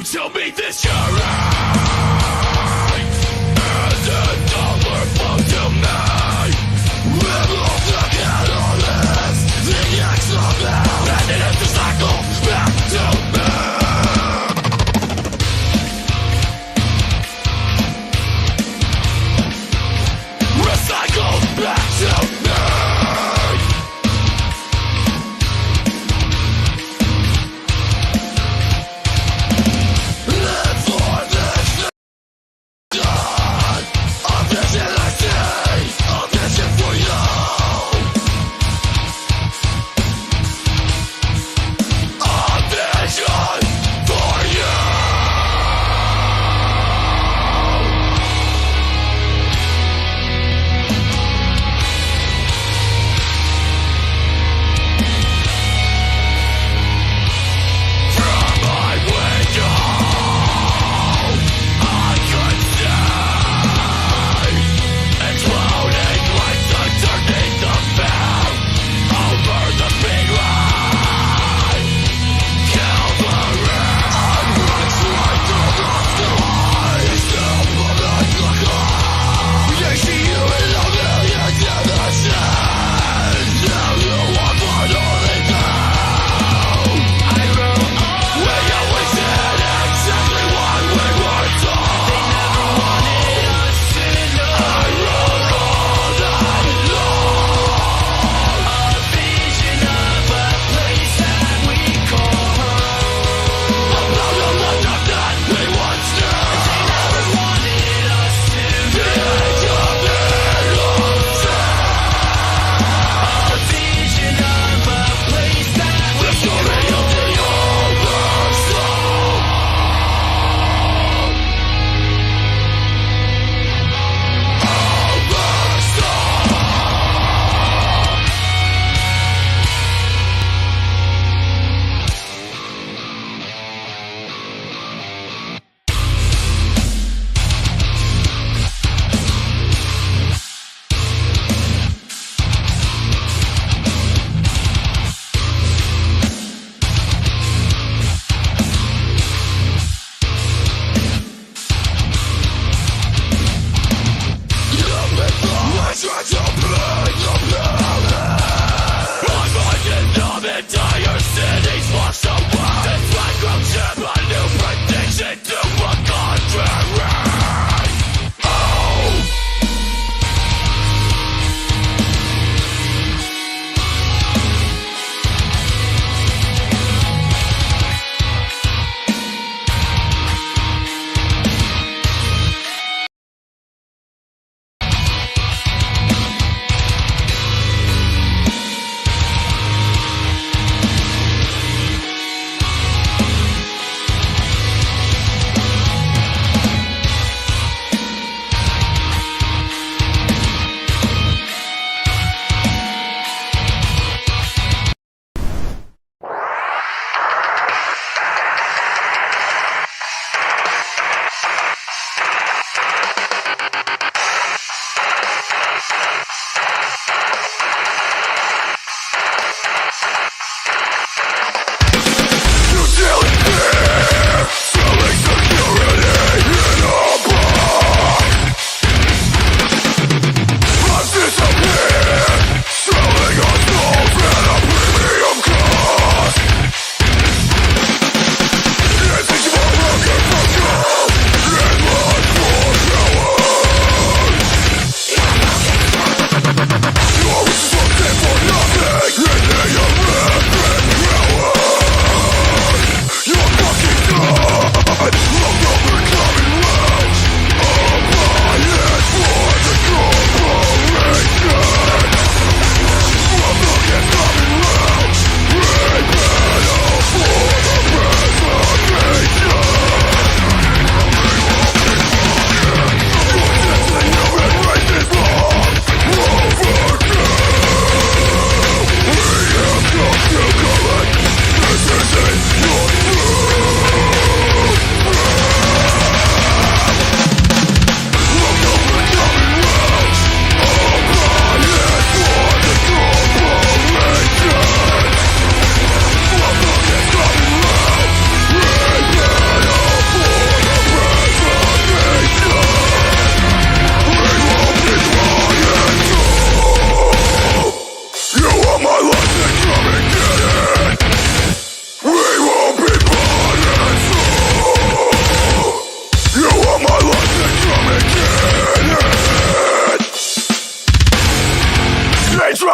Tell me this you're right, and it's all worth to me. We're all together on this, the X of now, and it is the cycle back to me. Recycle back to me.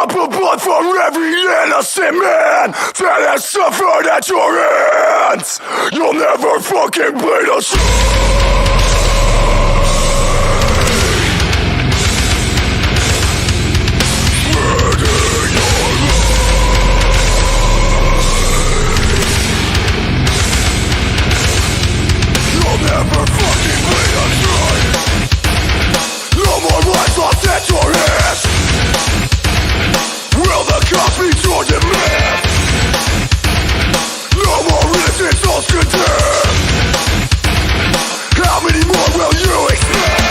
drop of blood for every innocent man that has suffered at your hands. You'll never fucking bleed a never fucking bleed a train. No more lives lost at your hands. Will the cops be your demand? No more innocent souls condemned. How many more will you expect?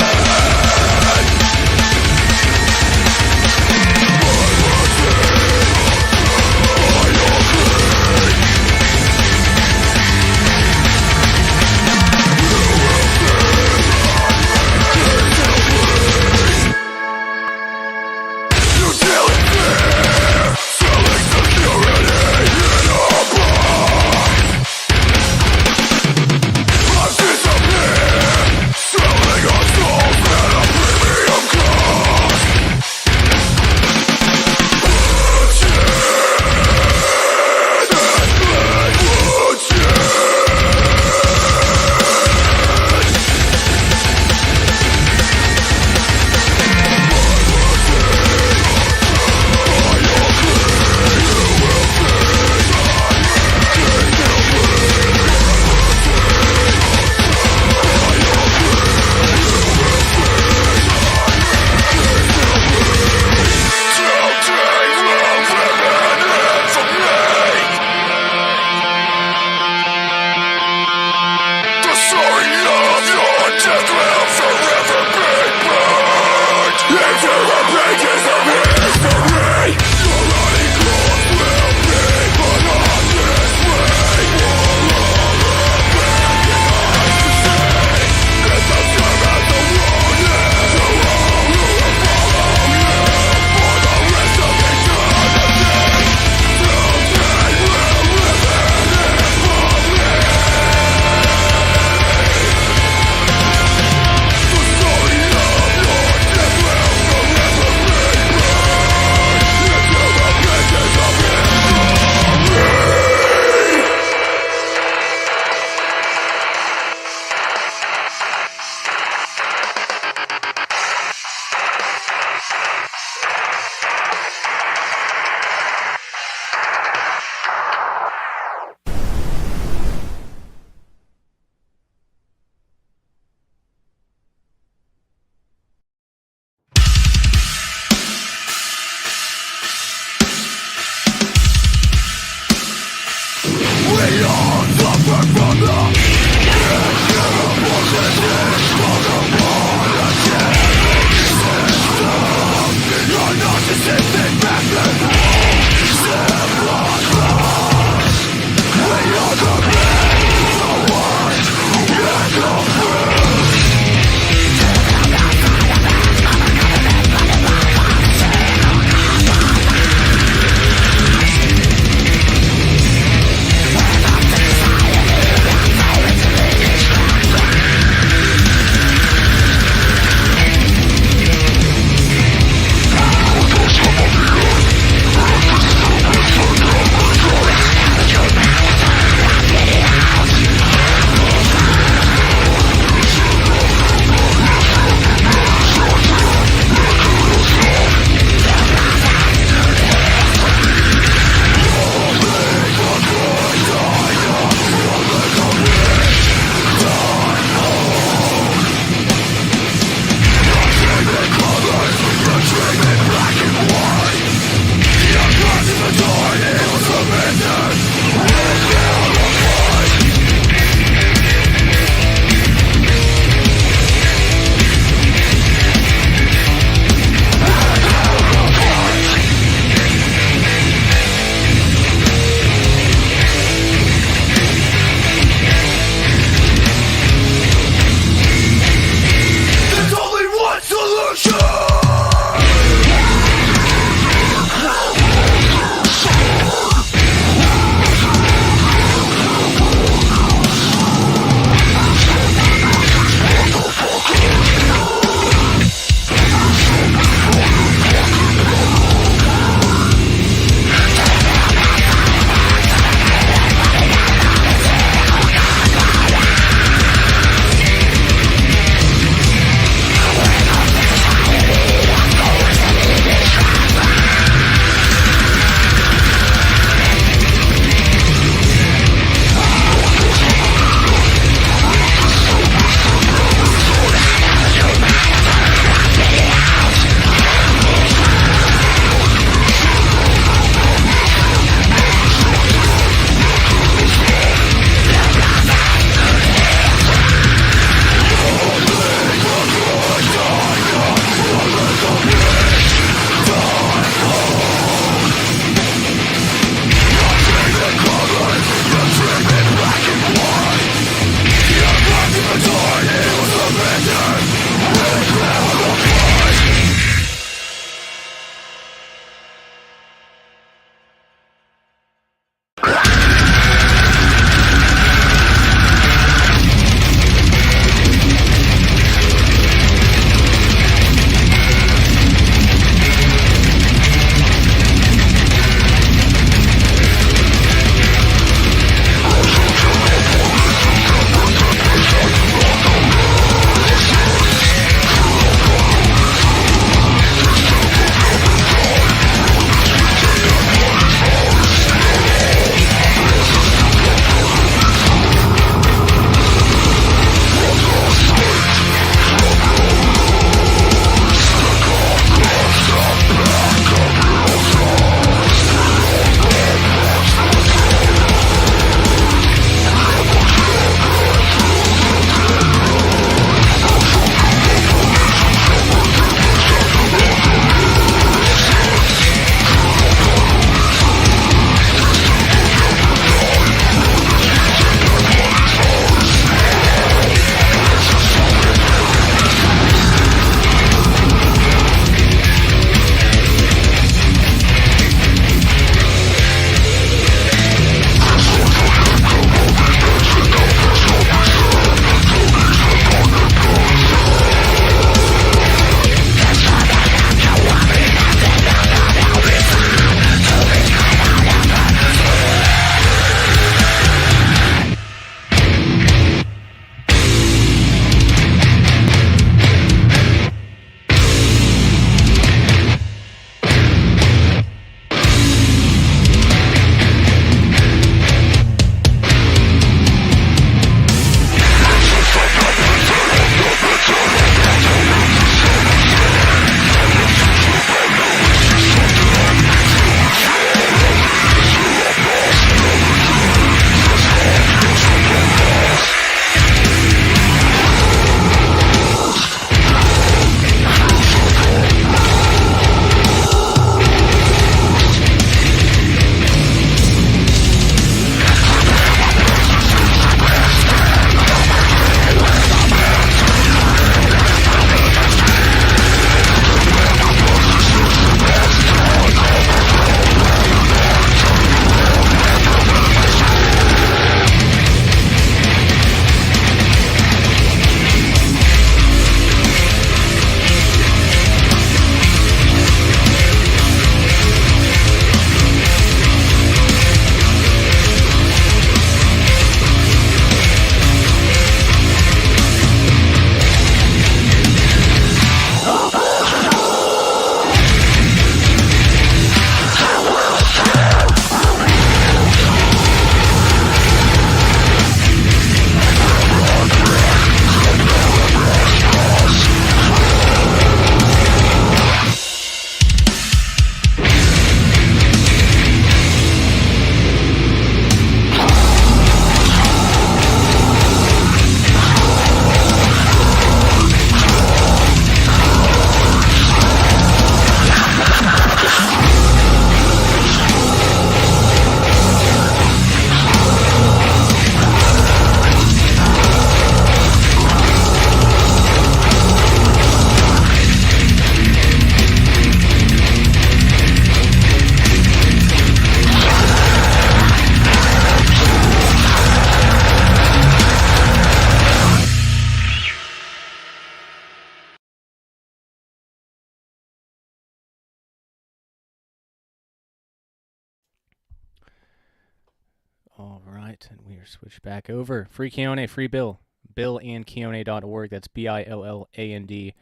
right, and we are switched back over. Free Keone, free Bill. BillandKeone.org. That's BILLAND.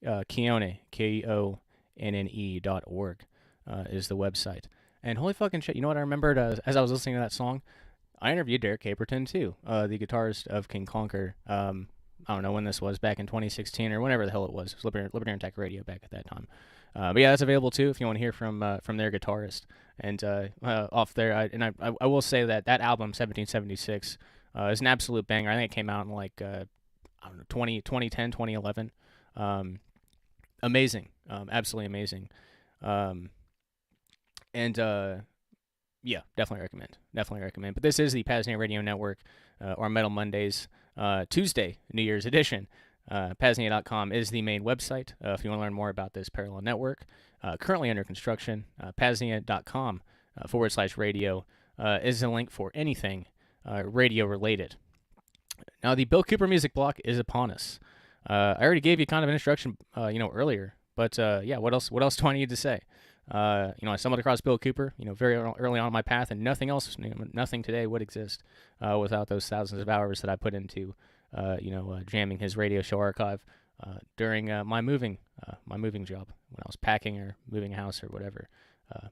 Keone, KEONNE.org is the website. And holy fucking shit, you know what I remembered as I was listening to that song? I interviewed Derek Caperton too, the guitarist of King Conquer. I don't know when this was, back in 2016 or whenever the hell it was. It was Libertarian Tech Radio back at that time. But yeah, that's available too if you want to hear from their guitarist. And off there, I will say that album 1776 is an absolute banger. I think it came out in like I don't know 2010, 2011. Amazing, absolutely amazing. Yeah, definitely recommend. But this is the PAZNIA Radio Network, or Metal Mondays, Tuesday, New Year's edition. PAZNIA.com is the main website if you want to learn more about this parallel network. Currently under construction, PAZNIA.com /radio is a link for anything radio related. Now, the Bill Cooper music block is upon us. I already gave you kind of an introduction, earlier, but yeah, what else do I need to say? I stumbled across Bill Cooper, very early on in my path, and nothing else, nothing today would exist without those thousands of hours that I put into, jamming his radio show archive during my moving job when I was packing or moving a house or whatever.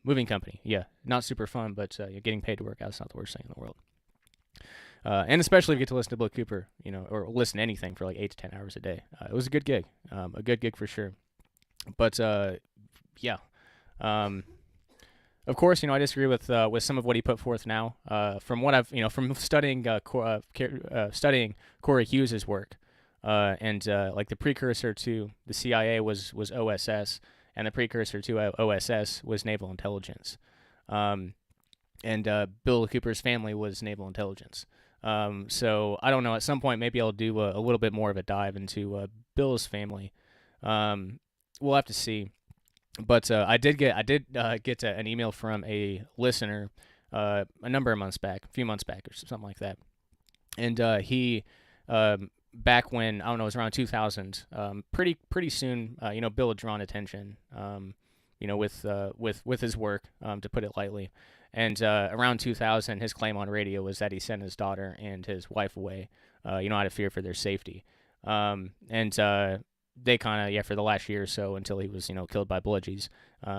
Moving company, yeah, not super fun, but getting paid to work out is not the worst thing in the world. And especially if you get to listen to Bill Cooper, or listen to anything for like 8 to 10 hours a day. It was a good gig, for sure. But yeah. Of course, I disagree with some of what he put forth now. From what I've, from studying Corey Hughes's work, and like the precursor to the CIA was OSS, and the precursor to OSS was naval intelligence. And Bill Cooper's family was naval intelligence. So I don't know. At some point, maybe I'll do a little bit more of a dive into Bill's family. We'll have to see. But I did get an email from a listener a few months back or something like that, and he back when, I don't know, it was around 2000, pretty soon, Bill had drawn attention, with his work, to put it lightly, and around 2000, his claim on radio was that he sent his daughter and his wife away, out of fear for their safety, they kind of, for the last year or so until he was, killed by bludgies,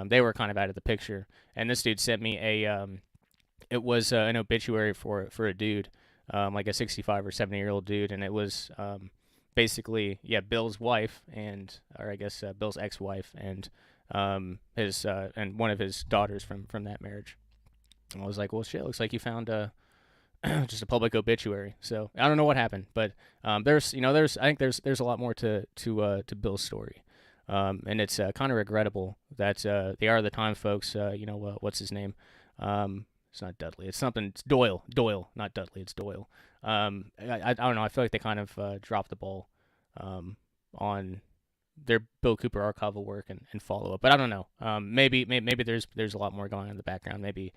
they were kind of out of the picture. And this dude sent me it was an obituary for a dude, like a 65 or 70-year-old dude, and it was basically, Bill's wife or I guess Bill's ex-wife and his and one of his daughters from that marriage. And I was like, well, shit, looks like you found just a public obituary. So I don't know what happened, but I think there's a lot more to Bill's story, and it's kind of regrettable that they are the time folks. What's his name? It's not Dudley. It's something. It's Doyle, not Dudley. It's Doyle. I don't know. I feel like they kind of dropped the ball on their Bill Cooper archival work and follow up. But I don't know. Maybe there's a lot more going on in the background. Maybe.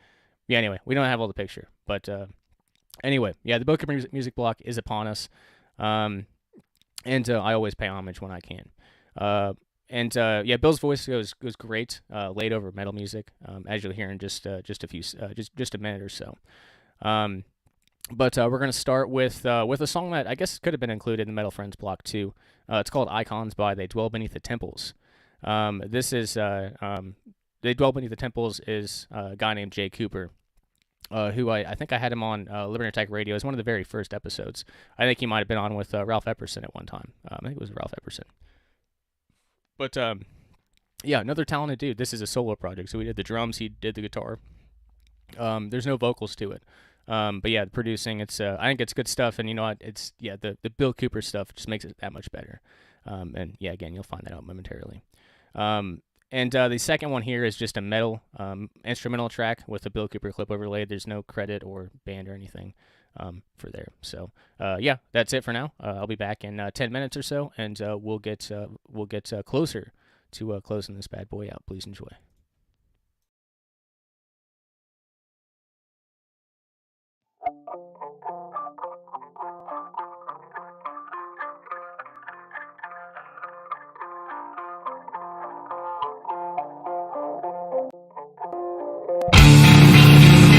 Yeah. Anyway, we don't have all the picture, but. Anyway, the Bill Cooper music block is upon us, and I always pay homage when I can. Bill's voice goes great, laid over metal music, as you'll hear in just a minute or so. But we're gonna start with a song that I guess could have been included in the Metal Friends block too. It's called "Icons" by They Dwell Beneath the Temples. This is They Dwell Beneath the Temples is a guy named Jay Cooper. Who I think I had him on Libertarian Tech Radio as one of the very first episodes. I think he might have been on with Ralph Epperson at one time. I think it was Ralph Epperson. But, another talented dude. This is a solo project. So he did the drums, he did the guitar. There's no vocals to it. But the producing, I think it's good stuff. And it's, the Bill Cooper stuff just makes it that much better. Again, you'll find that out momentarily. And the second one here is just a metal instrumental track with a Bill Cooper clip overlaid. There's no credit or band or anything for there. So that's it for now. I'll be back in 10 minutes or so, and we'll get closer to closing this bad boy out. Please enjoy.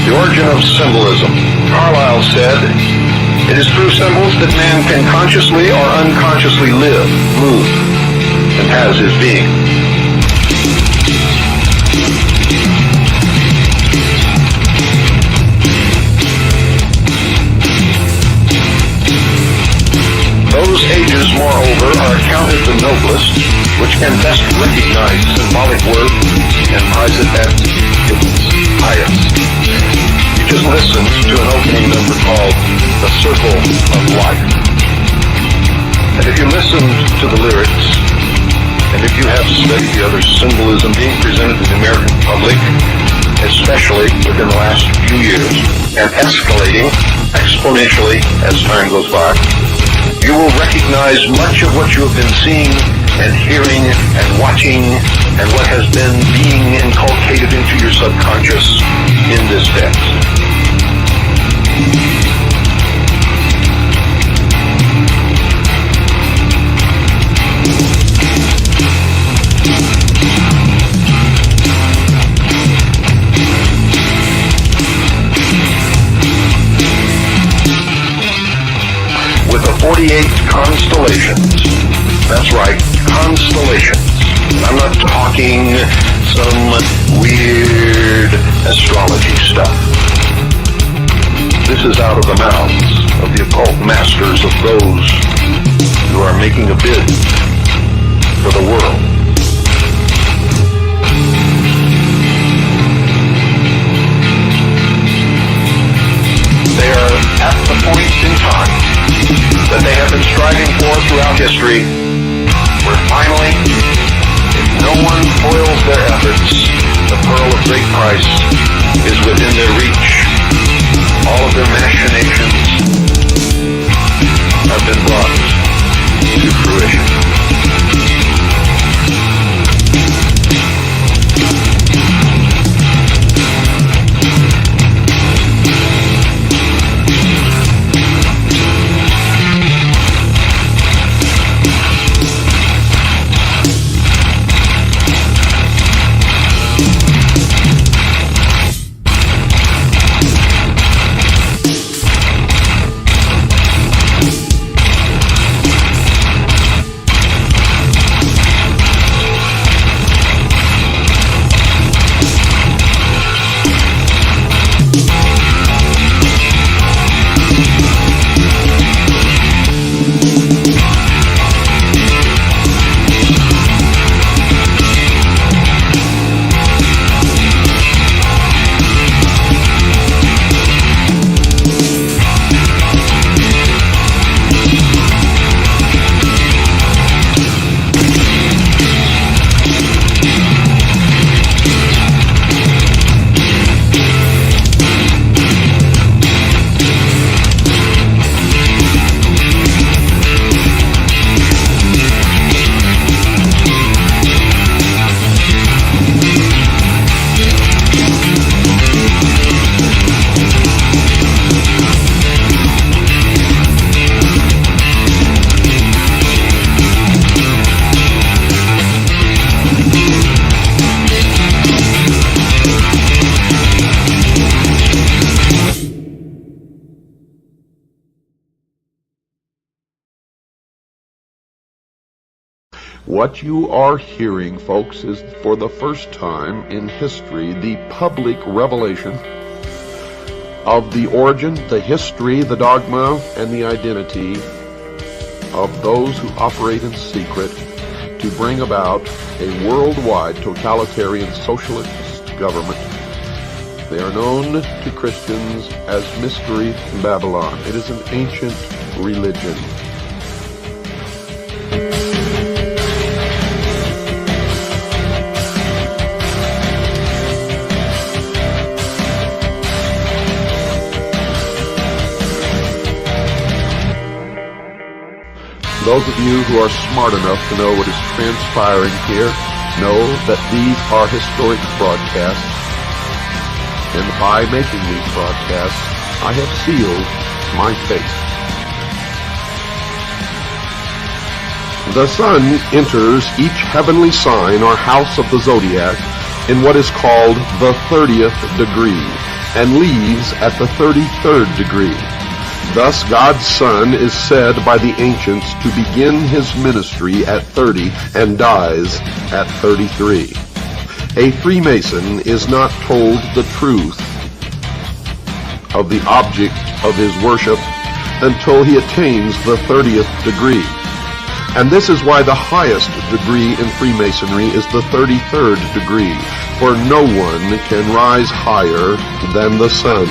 The origin of symbolism Carlyle said, "It is through symbols that man can consciously or unconsciously live, move, and has his being." Those ages, moreover, are accounted the noblest, which can best recognize symbolic worth and prize it at its highest. You just listened to an opening number called "The Circle of Life." And if you listened to the lyrics, and if you have studied the other symbolism being presented to the American public, especially within the last few years, and escalating exponentially as time goes by, you will recognize much of what you have been seeing and hearing and watching and what has been being inculcated into your subconscious in this text. With the 48 constellations, that's right, constellations. I'm not talking some weird astrology stuff. This is out of the mouths of the occult masters of those who are making a bid for the world. They are at the point in time that they have been striving for throughout history, where finally, if no one foils their efforts, the pearl of great price is within their reach. All of their machinations have been brought to fruition. What you are hearing, folks, is for the first time in history the public revelation of the origin, the history, the dogma, and the identity of those who operate in secret to bring about a worldwide totalitarian socialist government. They are known to Christians as Mystery Babylon. It is an ancient religion. Those of you who are smart enough to know what is transpiring here know that these are historic broadcasts, and by making these broadcasts, I have sealed my fate. The sun enters each heavenly sign or house of the zodiac in what is called the 30th degree. and leaves at the 33rd degree. Thus God's Son is said by the ancients to begin his ministry at 30 and dies at 33. A Freemason is not told the truth of the object of his worship until he attains the 30th degree. And this is why the highest degree in Freemasonry is the 33rd degree, for no one can rise higher than the sun.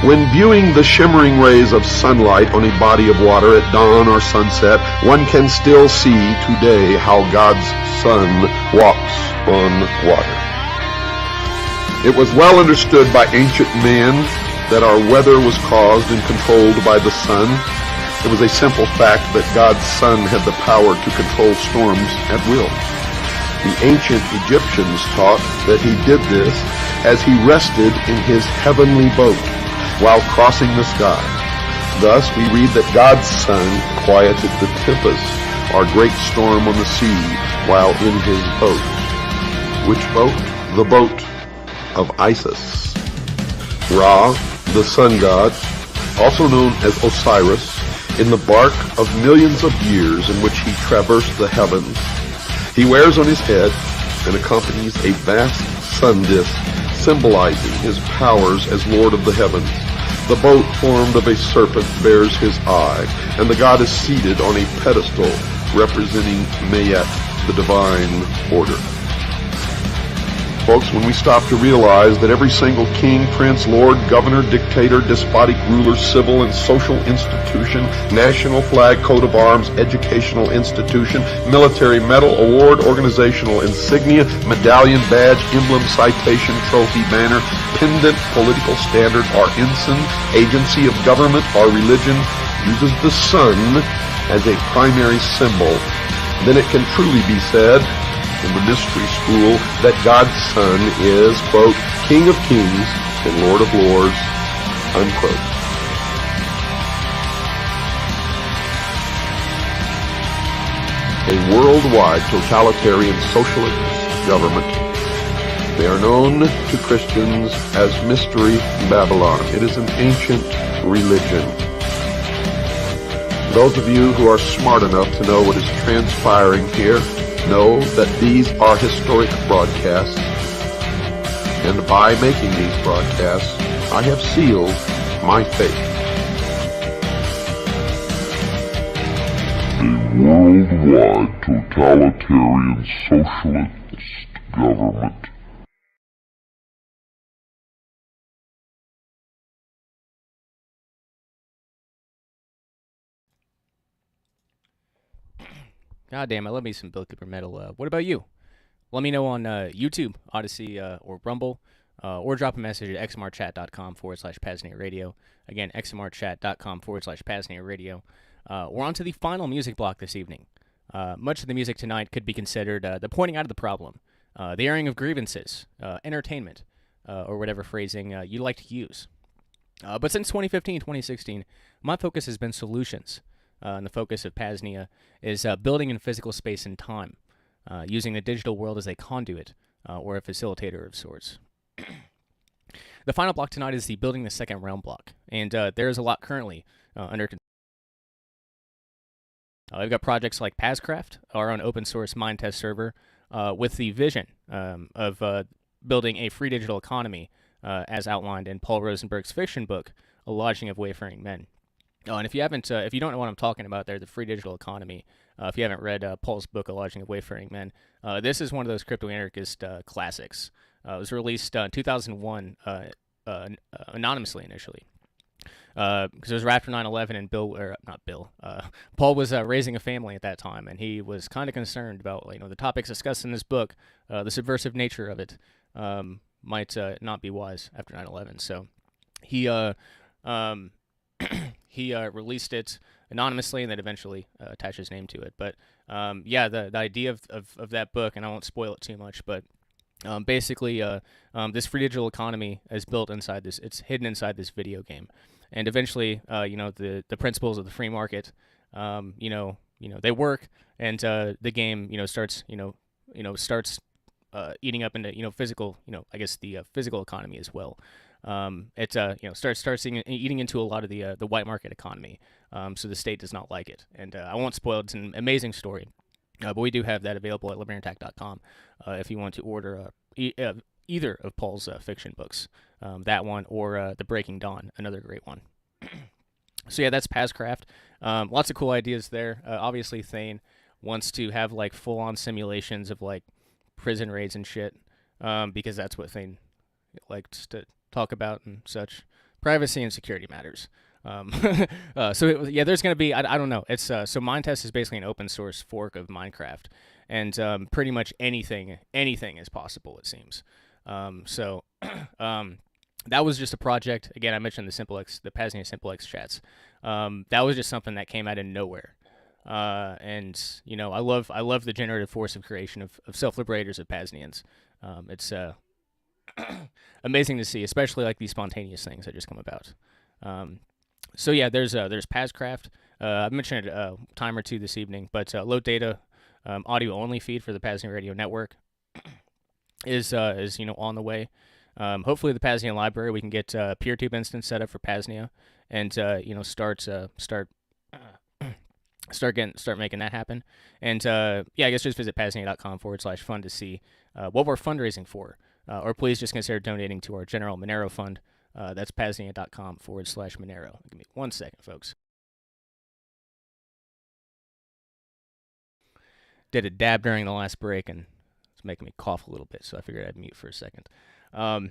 When viewing the shimmering rays of sunlight on a body of water at dawn or sunset, one can still see today how God's Son walks on water. It was well understood by ancient man that our weather was caused and controlled by the sun. It was a simple fact that God's Son had the power to control storms at will. The ancient Egyptians taught that he did this as he rested in his heavenly boat while crossing the sky. Thus we read that God's Son quieted the tempest, or great storm on the sea, while in his boat. Which boat? The boat of Isis. Ra, the sun god, also known as Osiris, in the bark of millions of years in which he traversed the heavens, he wears on his head and accompanies a vast sun disk symbolizing his powers as Lord of the heavens. The boat formed of a serpent bears his eye, and the god is seated on a pedestal representing Mayet, the divine order. Folks, when we stop to realize that every single king, prince, lord, governor, dictator, despotic ruler, civil and social institution, national flag, coat of arms, educational institution, military medal, award, organizational insignia, medallion, badge, emblem, citation, trophy, banner, pendant, political standard, or ensign, agency of government, or religion uses the sun as a primary symbol, then it can truly be said in the mystery school that God's Son is, quote, King of Kings and Lord of Lords, unquote. A worldwide totalitarian socialist government. They are known to Christians as Mystery Babylon. It is an ancient religion. Those of you who are smart enough to know what is transpiring here know that these are historic broadcasts, and by making these broadcasts, I have sealed my fate. A worldwide totalitarian socialist government. God damn, I love me some Bill Cooper metal. What about you? Let me know on YouTube, Odyssey, or Rumble, or drop a message at xmrchat.com/PAZNIA radio. Again, xmrchat.com/PAZNIA radio. We're on to the final music block this evening. Much of the music tonight could be considered the pointing out of the problem, the airing of grievances, entertainment, or whatever phrasing you like to use. But since 2015, 2016, my focus has been solutions. And the focus of PAZNIA is building in physical space and time, using the digital world as a conduit or a facilitator of sorts. The final block tonight is the Building the Second Realm block, and there is a lot currently under construction. We've got projects like PAZCraft, our own open source mind test server, with the vision of building a free digital economy as outlined in Paul Rosenberg's fiction book, A Lodging of Wayfaring Men. Oh, and if you haven't, if you don't know what I'm talking about there, the free digital economy, if you haven't read Paul's book, A Lodging of Wayfaring Men, this is one of those crypto-anarchist classics. It was released in 2001 anonymously initially. Because it was right after 9/11, and Paul was raising a family at that time, and he was kind of concerned about the topics discussed in this book, the subversive nature of it might not be wise after 9/11. So he he released it anonymously, and then eventually attached his name to it. But yeah, the idea of that book, and I won't spoil it too much, but basically this free digital economy is built inside this. It's hidden inside this video game. And eventually, the principles of the free market, they work, and the game, starts eating up into, physical, I guess the physical economy as well. it starts eating into a lot of the white market economy. So the state does not like it, and I won't spoil it. It's an amazing story, but we do have that available at libertarianattack.com if you want to order either of Paul's fiction books, that one or The Breaking Dawn, another great one. So yeah, that's PAZcraft. Lots of cool ideas there. Obviously, Thane wants to have like full-on simulations of like prison raids and shit, because that's what Thane likes to talk about and such. Privacy and security matters. There's going to be, I don't know. It's so Minetest is basically an open source fork of Minecraft, and pretty much anything is possible, it seems. That was just a project. Again, I mentioned the PAZNIA SimpleX chats. That was just something that came out of nowhere. And I love the generative force of creation of self-liberators of PAZNIans. It's amazing to see, especially like these spontaneous things that just come about. There's PAZcraft. I've mentioned it a time or two this evening, but low data audio only feed for the PAZNIA radio network is on the way. Hopefully the PAZNIA library, we can get a PeerTube instance set up for PAZNIA, and start making that happen. And I guess just visit PAZNIA.com/fund to see what we're fundraising for, or please just consider donating to our general Monero fund. That's PAZNIA.com/Monero. Give me 1 second, folks. Did a dab during the last break, and it's making me cough a little bit, so I figured I'd mute for a second. Anyway,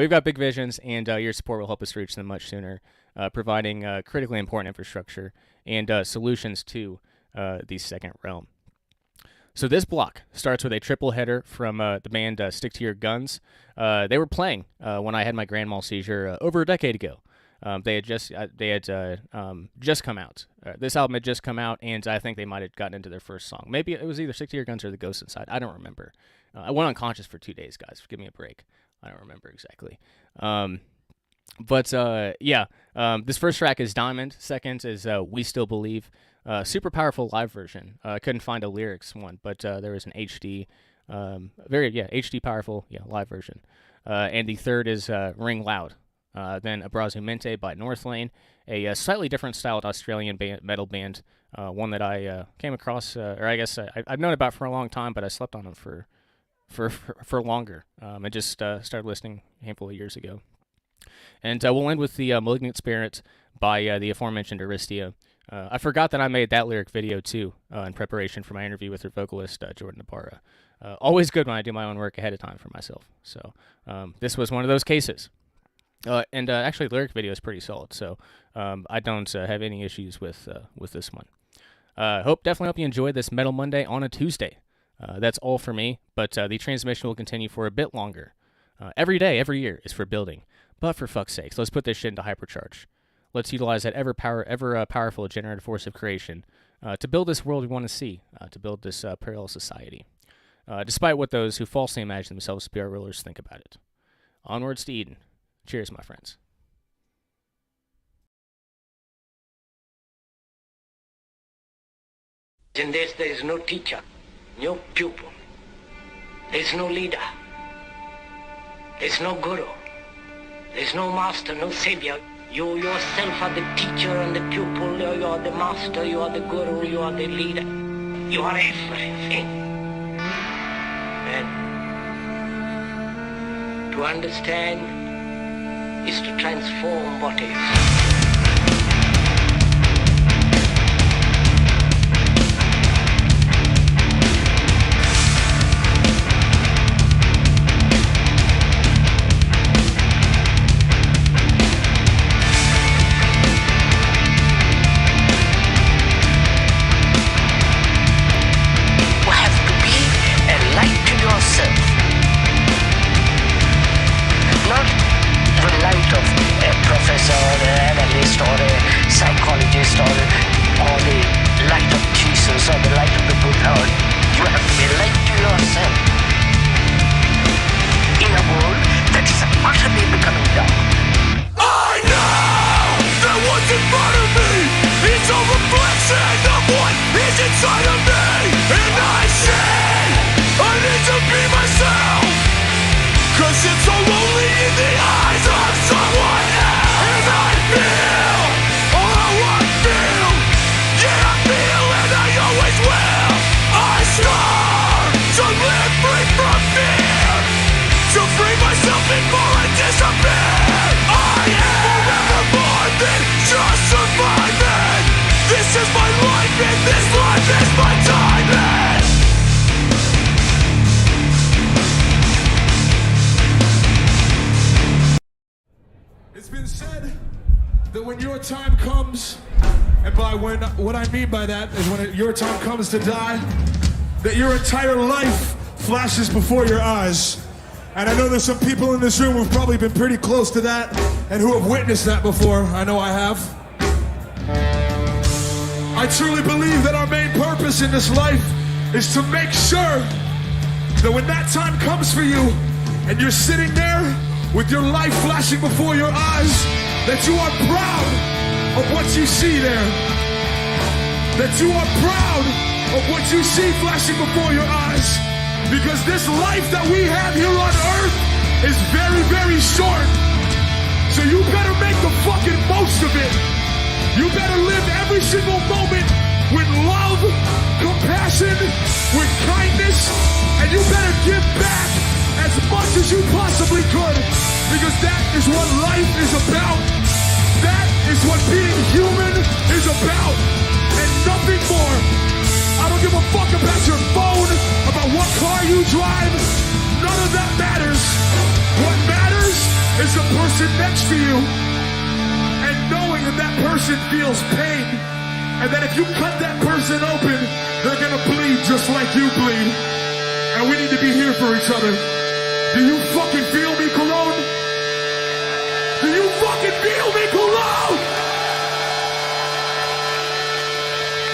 we've got big visions, and your support will help us reach them much sooner, providing critically important infrastructure and solutions to the second realm. So this block starts with a triple header from the band Stick to Your Guns. They were playing when I had my grand mal seizure over a decade ago. They had just come out. This album had just come out, and I think they might have gotten into their first song. Maybe it was either Stick to Your Guns or The Ghost Inside. I don't remember. I went unconscious for 2 days, guys. Give me a break. I don't remember exactly. This first track is Diamond. Second is We Still Believe. Super powerful live version. I couldn't find a lyrics one, but there was an HD, HD powerful live version. And the third is Ring Loud. Then Abrazo Mente by Northlane, a slightly different styled Australian metal band, one that I came across, or I guess I've known about for a long time, but I slept on them for longer. I just started listening a handful of years ago. And we'll end with the Malignant Spirit by the aforementioned Aristia. I forgot that I made that lyric video too in preparation for my interview with her vocalist, Jordan Nabarra. Always good when I do my own work ahead of time for myself. So this was one of those cases. Actually, the lyric video is pretty solid, so I don't have any issues with this one. Definitely hope you enjoyed this Metal Monday on a Tuesday. That's all for me, but the transmission will continue for a bit longer. Every day, every year is for building, but for fuck's sakes, let's put this shit into hypercharge. Let's utilize that ever powerful generative force of creation to build this world we want to see, to build this parallel society, despite what those who falsely imagine themselves to be our rulers think about it. Onwards to Eden. Cheers, my friends. In this, there is no teacher, no pupil. There is no leader. There is no guru. There is no master, no savior. You yourself are the teacher and the pupil. You are the master, you are the guru, you are the leader. You are everything. And to understand is to transform what is. Professor This is my life and this life is my timing. It's been said that when your time comes, and by what I mean by that is when your time comes to die, that your entire life flashes before your eyes. And I know there's some people in this room who've probably been pretty close to that and who have witnessed that before. I know I have. I truly believe that our main purpose in this life is to make sure that when that time comes for you and you're sitting there with your life flashing before your eyes, that you are proud of what you see there. That you are proud of what you see flashing before your eyes. Because this life that we have here on earth is very, very short. So you better make the fucking most of it. You better live every single moment with love, compassion, with kindness, and you better give back as much as you possibly could. Because that is what life is about. That is what being human is about. And nothing more. I don't give a fuck about your phone, about what car you drive. None of that matters. What matters is the person next to you. And knowing that that person feels pain. And that if you cut that person open, they're gonna bleed just like you bleed. And we need to be here for each other. Do you fucking feel me, Cologne? Do you fucking feel me, Cologne?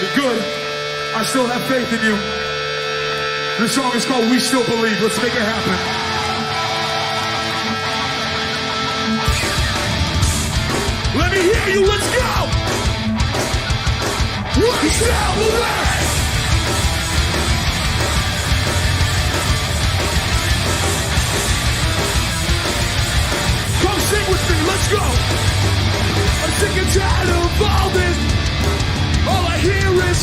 You're good. I still have faith in you. This song is called We Still Believe. Let's make it happen. Let me hear you. Let's go. We still believe. Come sing with me. Let's go. I'm sick and tired of all this. All I hear is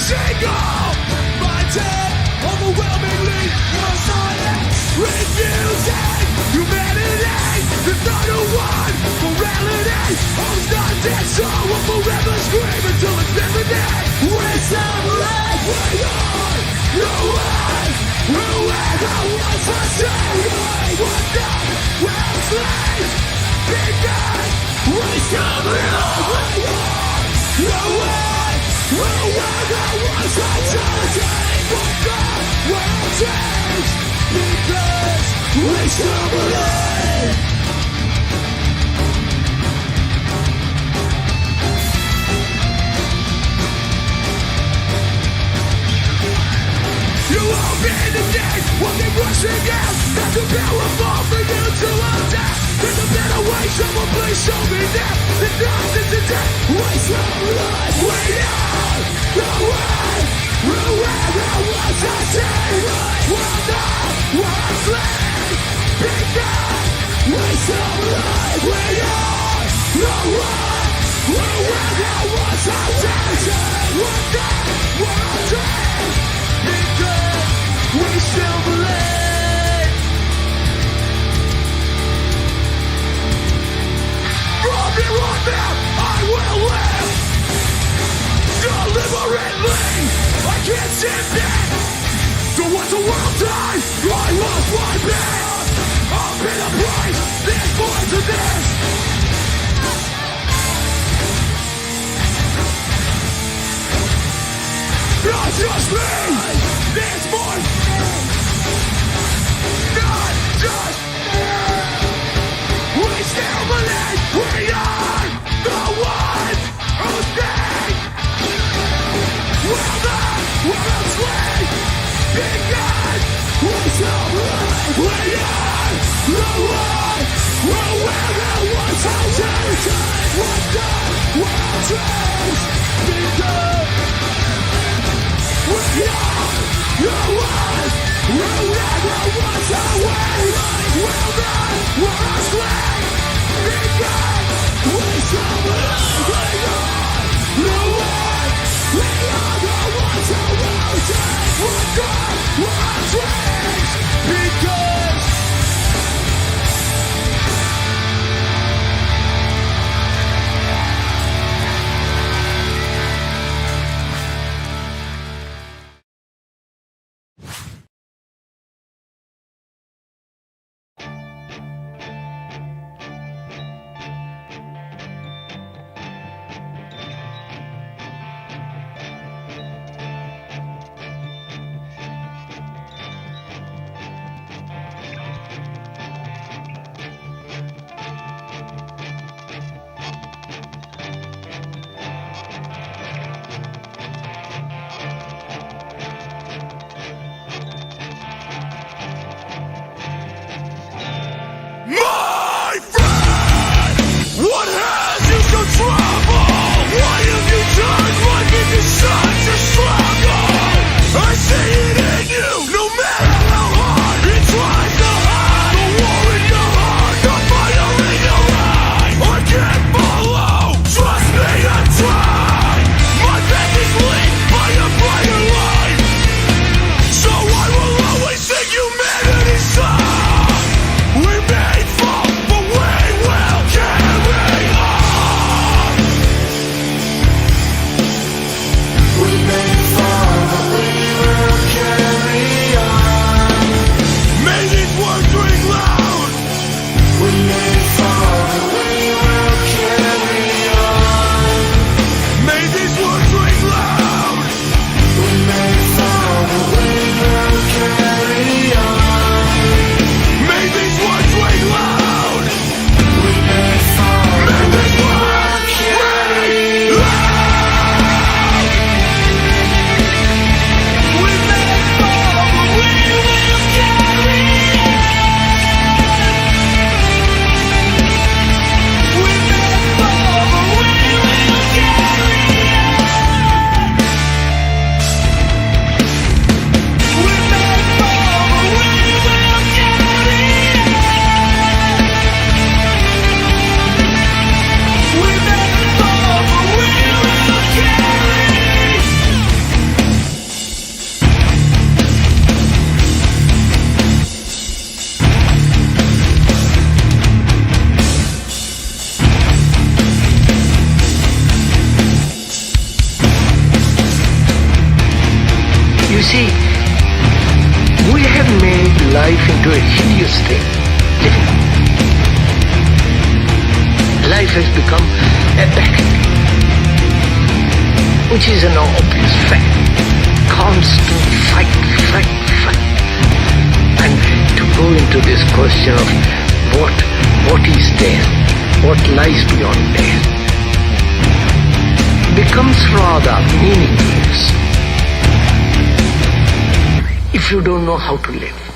single minded, overwhelmingly your science, refusing humanity. There's not a one morality. Hope's not dead, so we'll forever scream until it's never dead. We celebrate, we are no one. Whoever wants to say we would not will sleep. Because we celebrate, we are no one. Whoever wants to take what God will change. Because we still believe. You open the gate, walking rushing out. That's too powerful for you to adapt. There's a better way, someone please show me that. The darkness is dead, we still believe. We are the way. Whoever wants to say right will not want to sleep. Because we still believe. We are the way. Whoever wants to say will not want to sleep. Because we still believe. From here on out, I will live. Deliberately, I can't sit back. So watch the world die. I lost my bed. I'll pay the price. There's more to this. Not just me. There's more. Not just me. We still believe we are the ones who think we'll not will sleep. Because we still believe we are the ones whoever wants to change what God will change. Because we are the ones whoever wants to win will not want to sleep. Because we see, we have made life into a hideous thing. Life has become a battle, which is an obvious fact. Constant fight. And to go into this question of what is death, what lies beyond death, becomes rather meaningless if you don't know how to live.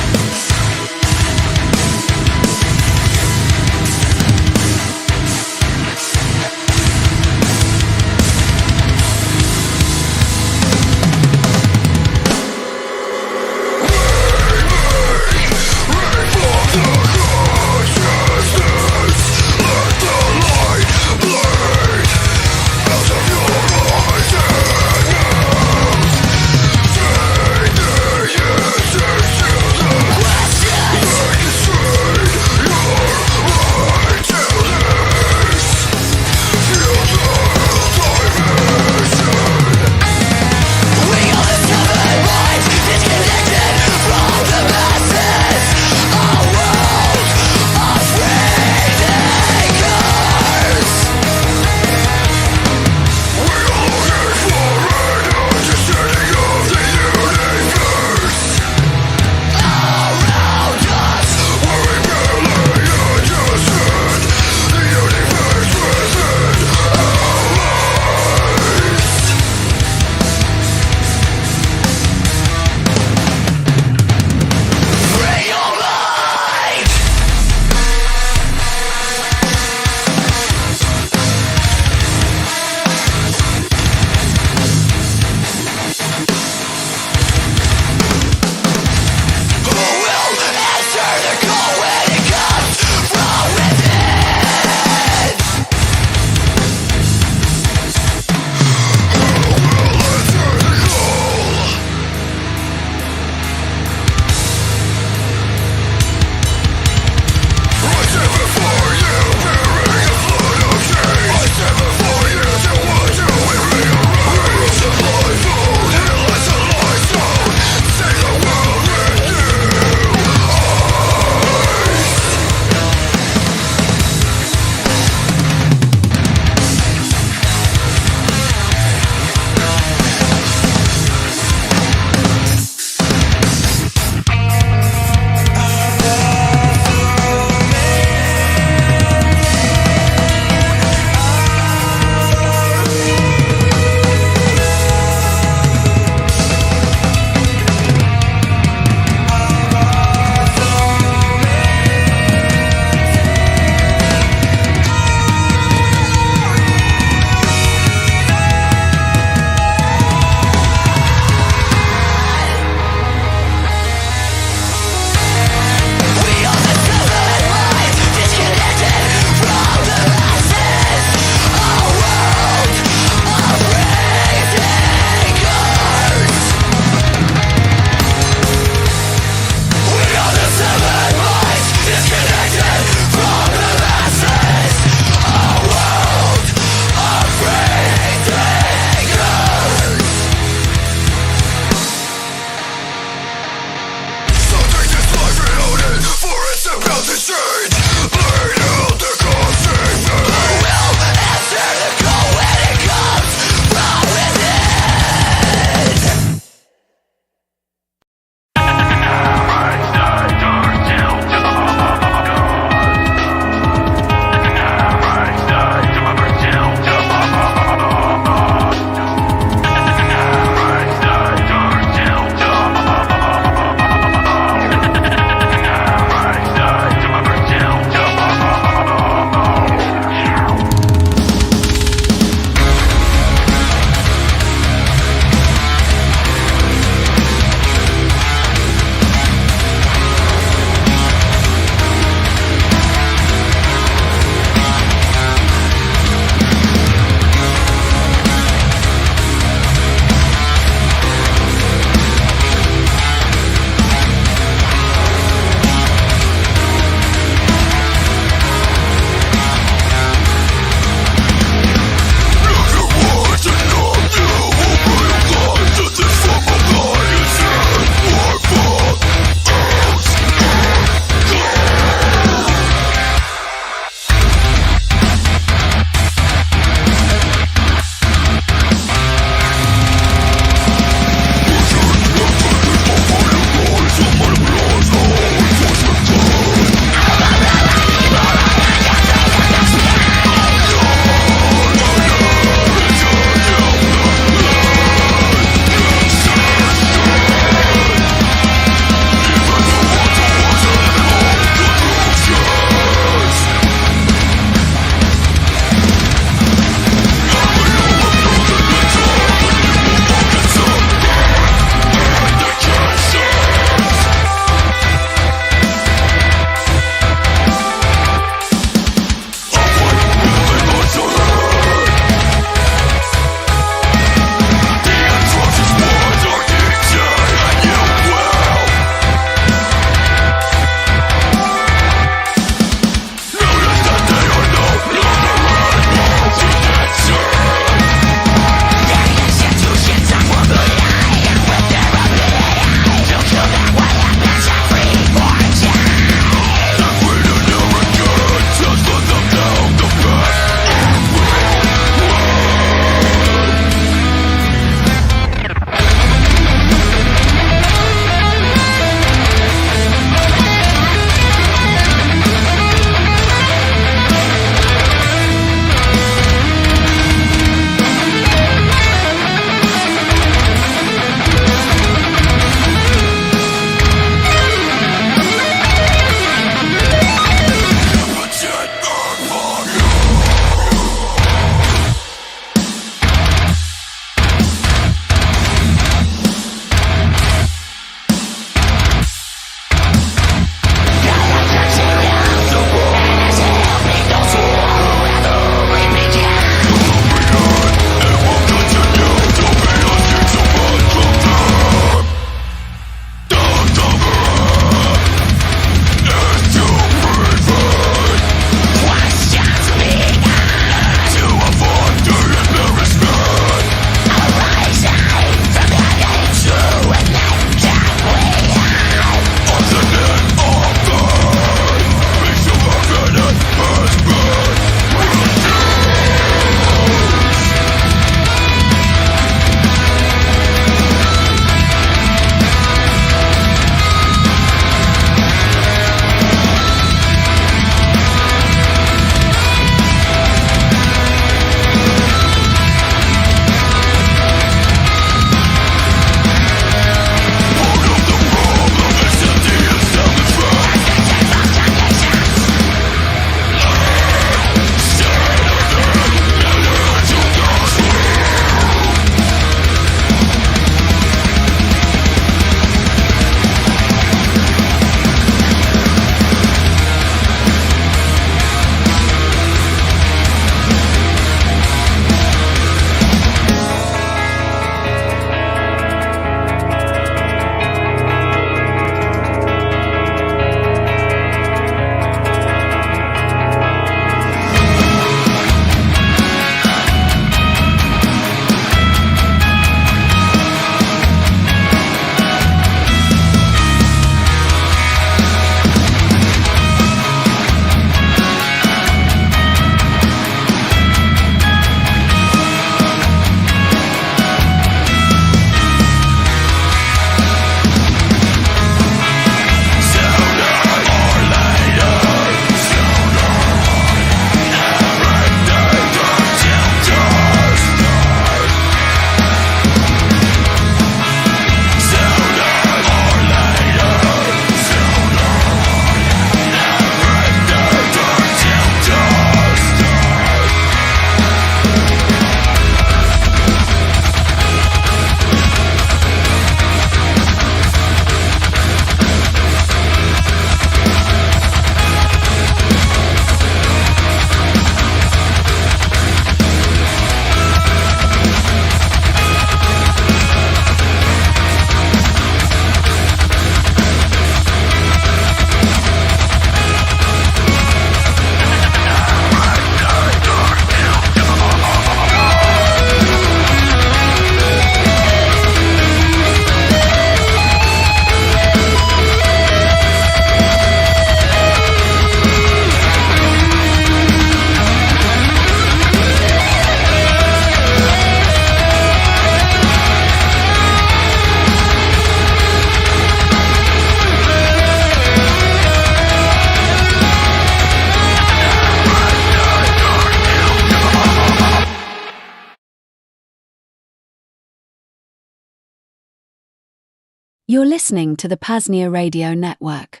You're listening to the PAZNIA Radio Network.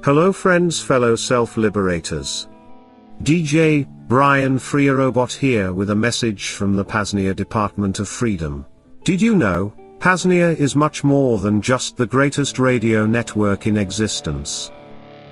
Hello friends, fellow self-liberators. DJ Brian Freerobot here with a message from the PAZNIA Department of Freedom. Did you know, PAZNIA is much more than just the greatest radio network in existence.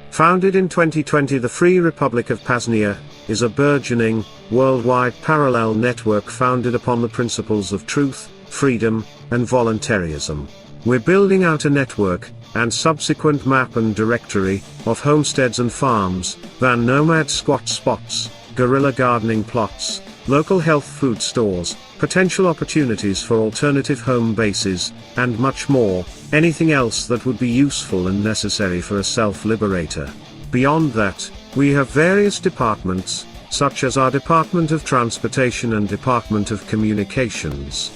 Founded in 2020, the Free Republic of PAZNIA is a burgeoning, worldwide parallel network founded upon the principles of truth, freedom, and voluntarism. We're building out a network, and subsequent map and directory, of homesteads and farms, van nomad squat spots, guerrilla gardening plots, local health food stores, potential opportunities for alternative home bases, and much more, anything else that would be useful and necessary for a self-liberator. Beyond that, we have various departments, such as our Department of Transportation and Department of Communications.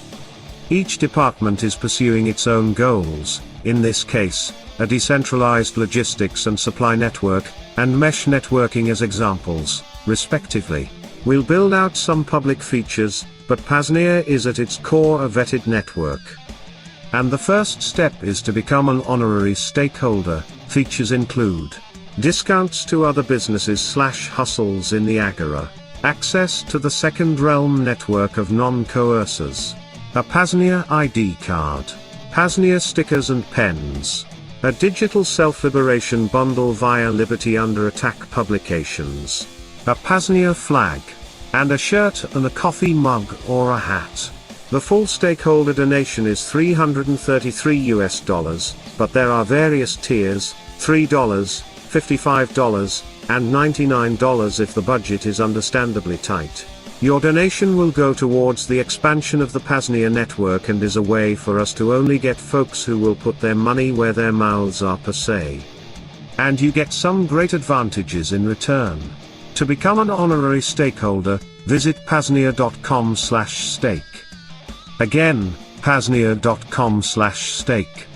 Each department is pursuing its own goals, in this case, a decentralized logistics and supply network, and mesh networking as examples, respectively. We'll build out some public features, but PAZNIA is at its core a vetted network. And the first step is to become an honorary stakeholder. Features include discounts to other businesses/hustles in the Agora, access to the Second Realm network of non-coercers, a PAZNIA ID card, PAZNIA stickers and pens, a digital self-liberation bundle via Liberty Under Attack publications, a PAZNIA flag, and a shirt and a coffee mug or a hat. The full stakeholder donation is $333, but there are various tiers, $3, $55, and $99 if the budget is understandably tight. Your donation will go towards the expansion of the PAZNIA network and is a way for us to only get folks who will put their money where their mouths are per se. And you get some great advantages in return. To become an honorary stakeholder, visit paznia.com/stake. Again, paznia.com/stake.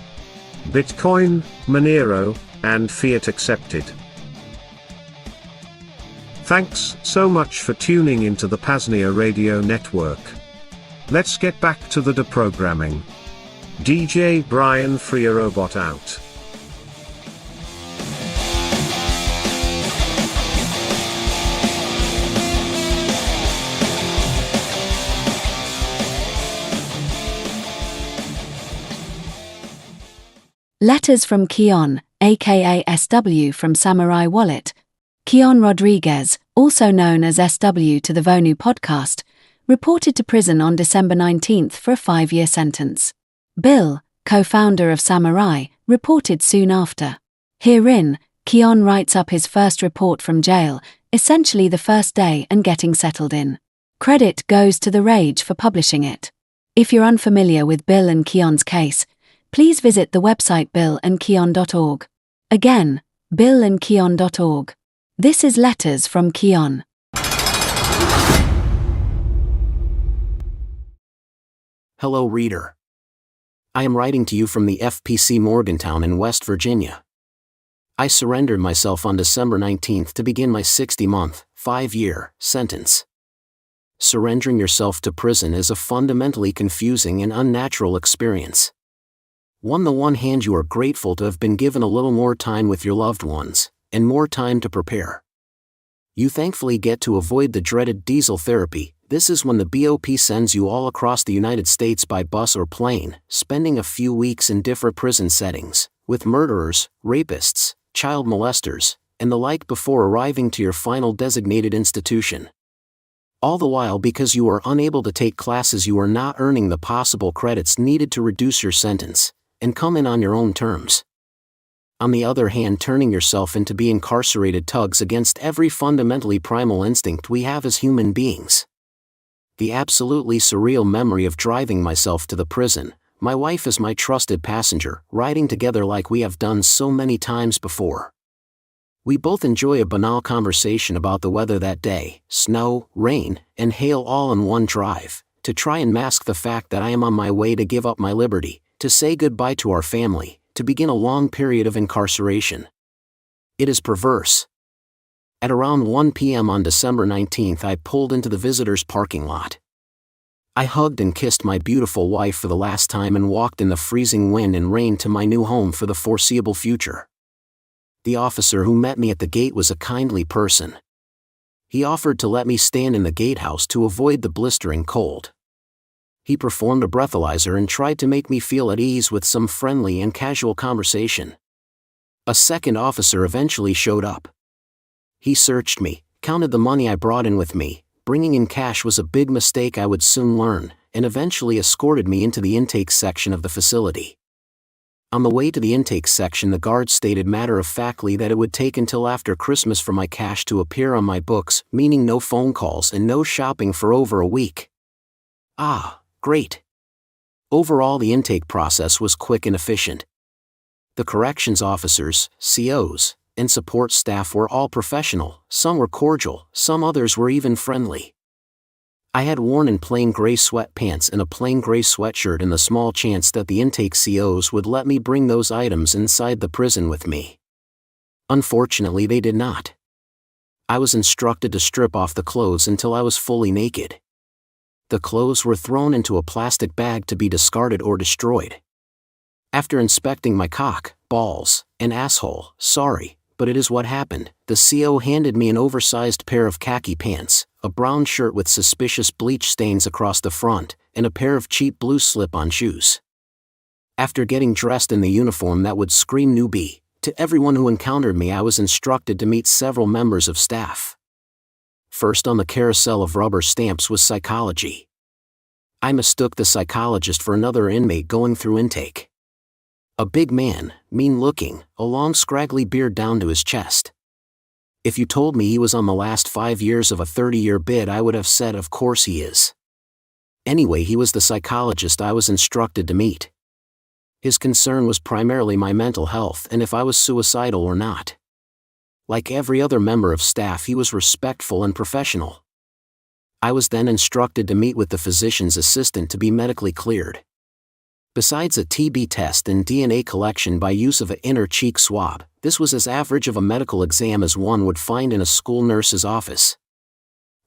Bitcoin, Monero, and fiat accepted. Thanks so much for tuning into the PAZNIA Radio Network. Let's get back to the deprogramming. DJ Brian Freerobot out. Letters from Keon, aka SW from Samurai Wallet. Keon Rodriguez, also known as SW to the Vonu podcast, reported to prison on December 19 for a 5-year sentence. Bill, co-founder of Samurai, reported soon after. Herein, Keon writes up his first report from jail, essentially the first day and getting settled in. Credit goes to The Rage for publishing it. If you're unfamiliar with Bill and Keon's case, please visit the website billandkeon.org. Again, billandkeon.org. This is Letters from Keon. Hello, reader. I am writing to you from the FPC Morgantown in West Virginia. I surrendered myself on December 19th to begin my 60-month, 5-year sentence. Surrendering yourself to prison is a fundamentally confusing and unnatural experience. On the one hand, you are grateful to have been given a little more time with your loved ones, and more time to prepare. You thankfully get to avoid the dreaded diesel therapy. This is when the BOP sends you all across the United States by bus or plane, spending a few weeks in different prison settings, with murderers, rapists, child molesters, and the like before arriving to your final designated institution. All the while, because you are unable to take classes, you are not earning the possible credits needed to reduce your sentence, and come in on your own terms. On the other hand, turning yourself into be incarcerated tugs against every fundamentally primal instinct we have as human beings. The absolutely surreal memory of driving myself to the prison, my wife as my trusted passenger, riding together like we have done so many times before. We both enjoy a banal conversation about the weather that day, snow, rain, and hail all in one drive, to try and mask the fact that I am on my way to give up my liberty, to say goodbye to our family, to begin a long period of incarceration. It is perverse. At around 1 p.m. on December 19th, I pulled into the visitors' parking lot. I hugged and kissed my beautiful wife for the last time and walked in the freezing wind and rain to my new home for the foreseeable future. The officer who met me at the gate was a kindly person. He offered to let me stand in the gatehouse to avoid the blistering cold. He performed a breathalyzer and tried to make me feel at ease with some friendly and casual conversation. A second officer eventually showed up. He searched me, counted the money I brought in with me. Bringing in cash was a big mistake I would soon learn, and eventually escorted me into the intake section of the facility. On the way to the intake section, the guard stated matter-of-factly that it would take until after Christmas for my cash to appear on my books, meaning no phone calls and no shopping for over a week. Ah, great. Overall, the intake process was quick and efficient. The corrections officers, COs, and support staff were all professional, some were cordial, some others were even friendly. I had worn in plain gray sweatpants and a plain gray sweatshirt in the small chance that the intake COs would let me bring those items inside the prison with me. Unfortunately, they did not. I was instructed to strip off the clothes until I was fully naked. The clothes were thrown into a plastic bag to be discarded or destroyed. After inspecting my cock, balls, and asshole, sorry, but it is what happened, the CO handed me an oversized pair of khaki pants, a brown shirt with suspicious bleach stains across the front, and a pair of cheap blue slip-on shoes. After getting dressed in the uniform that would scream newbie, to everyone who encountered me I was instructed to meet several members of staff. First on the carousel of rubber stamps was psychology. I mistook the psychologist for another inmate going through intake. A big man, mean-looking, a long scraggly beard down to his chest. If you told me he was on the last 5 years of a 30-year bid, I would have said of course he is. Anyway, he was the psychologist I was instructed to meet. His concern was primarily my mental health and if I was suicidal or not. Like every other member of staff, he was respectful and professional. I was then instructed to meet with the physician's assistant to be medically cleared. Besides a TB test and DNA collection by use of an inner cheek swab, this was as average of a medical exam as one would find in a school nurse's office.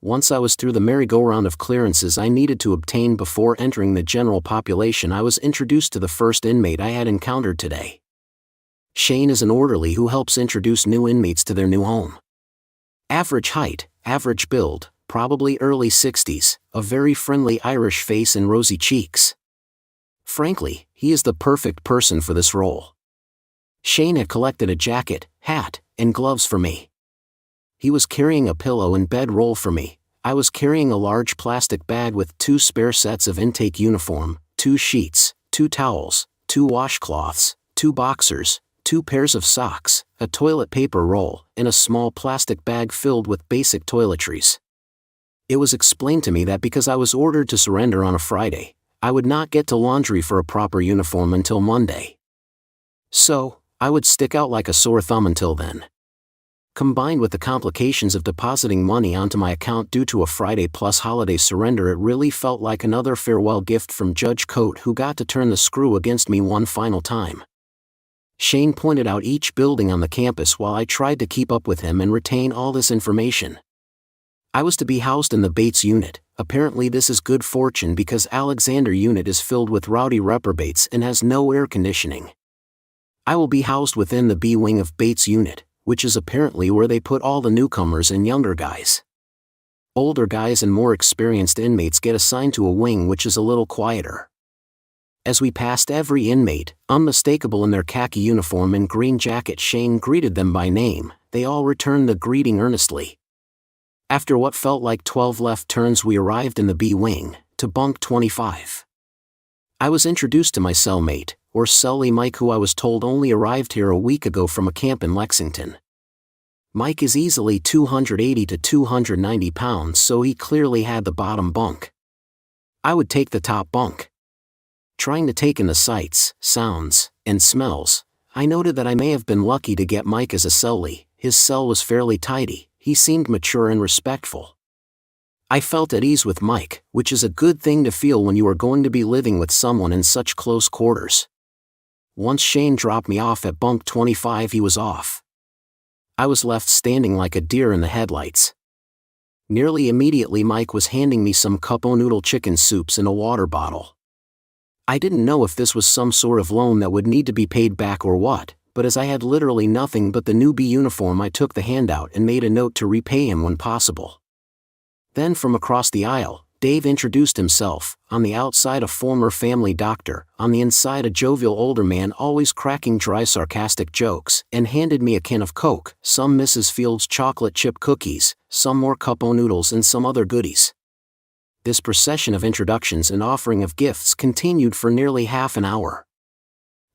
Once I was through the merry-go-round of clearances I needed to obtain before entering the general population, I was introduced to the first inmate I had encountered today. Shane is an orderly who helps introduce new inmates to their new home. Average height, average build, probably early 60s, a very friendly Irish face and rosy cheeks. Frankly, he is the perfect person for this role. Shane had collected a jacket, hat, and gloves for me. He was carrying a pillow and bedroll for me. I was carrying a large plastic bag with 2 spare sets of intake uniform, 2 sheets, 2 towels, 2 washcloths, 2 boxers, 2 pairs of socks, a toilet paper roll, and a small plastic bag filled with basic toiletries. It was explained to me that because I was ordered to surrender on a Friday, I would not get to laundry for a proper uniform until Monday. So, I would stick out like a sore thumb until then. Combined with the complications of depositing money onto my account due to a Friday plus holiday surrender, it really felt like another farewell gift from Judge Coate, who got to turn the screw against me one final time. Shane pointed out each building on the campus while I tried to keep up with him and retain all this information. I was to be housed in the Bates unit. Apparently this is good fortune because Alexander unit is filled with rowdy reprobates and has no air conditioning. I will be housed within the B wing of Bates unit, which is apparently where they put all the newcomers and younger guys. Older guys and more experienced inmates get assigned to a wing which is a little quieter. As we passed every inmate, unmistakable in their khaki uniform and green jacket, Shane greeted them by name. They all returned the greeting earnestly. After what felt like 12 left turns, we arrived in the B wing, to bunk 25. I was introduced to my cellmate, or Sully Mike, who I was told only arrived here a week ago from a camp in Lexington. Mike is easily 280 to 290 pounds, so he clearly had the bottom bunk. I would take the top bunk. Trying to take in the sights, sounds, and smells, I noted that I may have been lucky to get Mike as a cellie. His cell was fairly tidy. He seemed mature and respectful. I felt at ease with Mike, which is a good thing to feel when you are going to be living with someone in such close quarters. Once Shane dropped me off at bunk 25, he was off. I was left standing like a deer in the headlights. Nearly immediately Mike was handing me some cup o' noodle chicken soups and a water bottle. I didn't know if this was some sort of loan that would need to be paid back or what, but as I had literally nothing but the newbie uniform, I took the handout and made a note to repay him when possible. Then from across the aisle, Dave introduced himself, on the outside a former family doctor, on the inside a jovial older man always cracking dry sarcastic jokes, and handed me a can of Coke, some Mrs. Field's chocolate chip cookies, some more cup o' noodles and some other goodies. This procession of introductions and offering of gifts continued for nearly half an hour.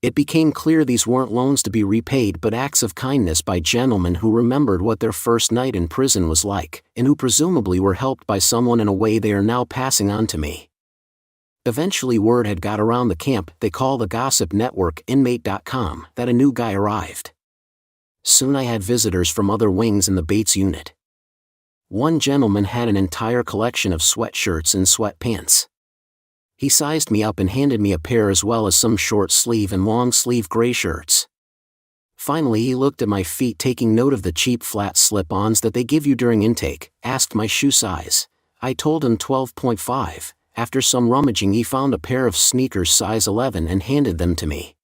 It became clear these weren't loans to be repaid but acts of kindness by gentlemen who remembered what their first night in prison was like, and who presumably were helped by someone in a way they are now passing on to me. Eventually word had got around the camp they call the gossip network inmate.com that a new guy arrived. Soon I had visitors from other wings in the Bates unit. One gentleman had an entire collection of sweatshirts and sweatpants. He sized me up and handed me a pair as well as some short sleeve and long sleeve gray shirts. Finally he looked at my feet, taking note of the cheap flat slip-ons that they give you during intake, asked my shoe size. I told him 12.5. After some rummaging he found a pair of sneakers size 11 and handed them to me.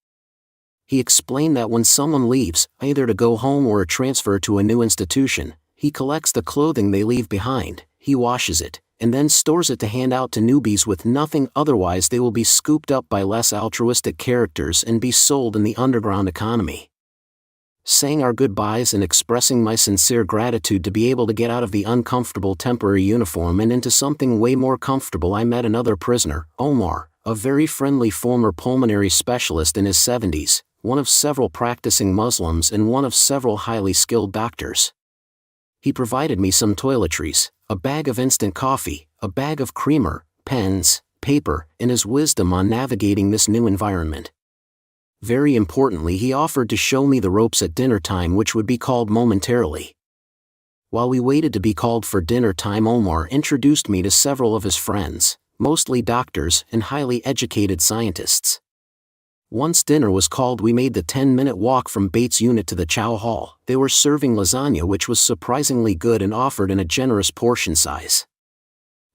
He explained that when someone leaves, either to go home or a transfer to a new institution, he collects the clothing they leave behind, he washes it, and then stores it to hand out to newbies with nothing, otherwise they will be scooped up by less altruistic characters and be sold in the underground economy. Saying our goodbyes and expressing my sincere gratitude to be able to get out of the uncomfortable temporary uniform and into something way more comfortable, I met another prisoner, Omar, a very friendly former pulmonary specialist in his 70s, one of several practicing Muslims and one of several highly skilled doctors. He provided me some toiletries, a bag of instant coffee, a bag of creamer, pens, paper, and his wisdom on navigating this new environment. Very importantly, he offered to show me the ropes at dinner time, which would be called momentarily. While we waited to be called for dinner time, Omar introduced me to several of his friends, mostly doctors and highly educated scientists. Once dinner was called, we made the 10-minute walk from Bates unit to the chow hall. They were serving lasagna, which was surprisingly good and offered in a generous portion size.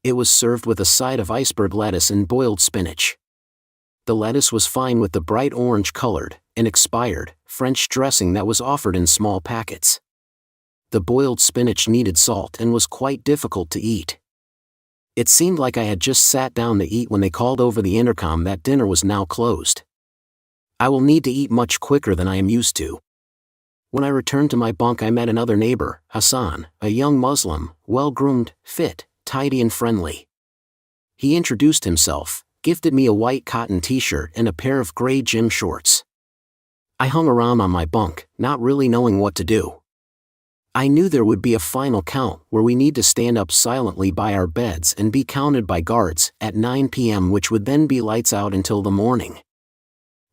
It was served with a side of iceberg lettuce and boiled spinach. The lettuce was fine with the bright orange-colored, and expired, French dressing that was offered in small packets. The boiled spinach needed salt and was quite difficult to eat. It seemed like I had just sat down to eat when they called over the intercom that dinner was now closed. I will need to eat much quicker than I am used to. When I returned to my bunk, I met another neighbor, Hassan, a young Muslim, well-groomed, fit, tidy and friendly. He introduced himself, gifted me a white cotton t-shirt and a pair of gray gym shorts. I hung around on my bunk, not really knowing what to do. I knew there would be a final count where we need to stand up silently by our beds and be counted by guards at 9 p.m., which would then be lights out until the morning.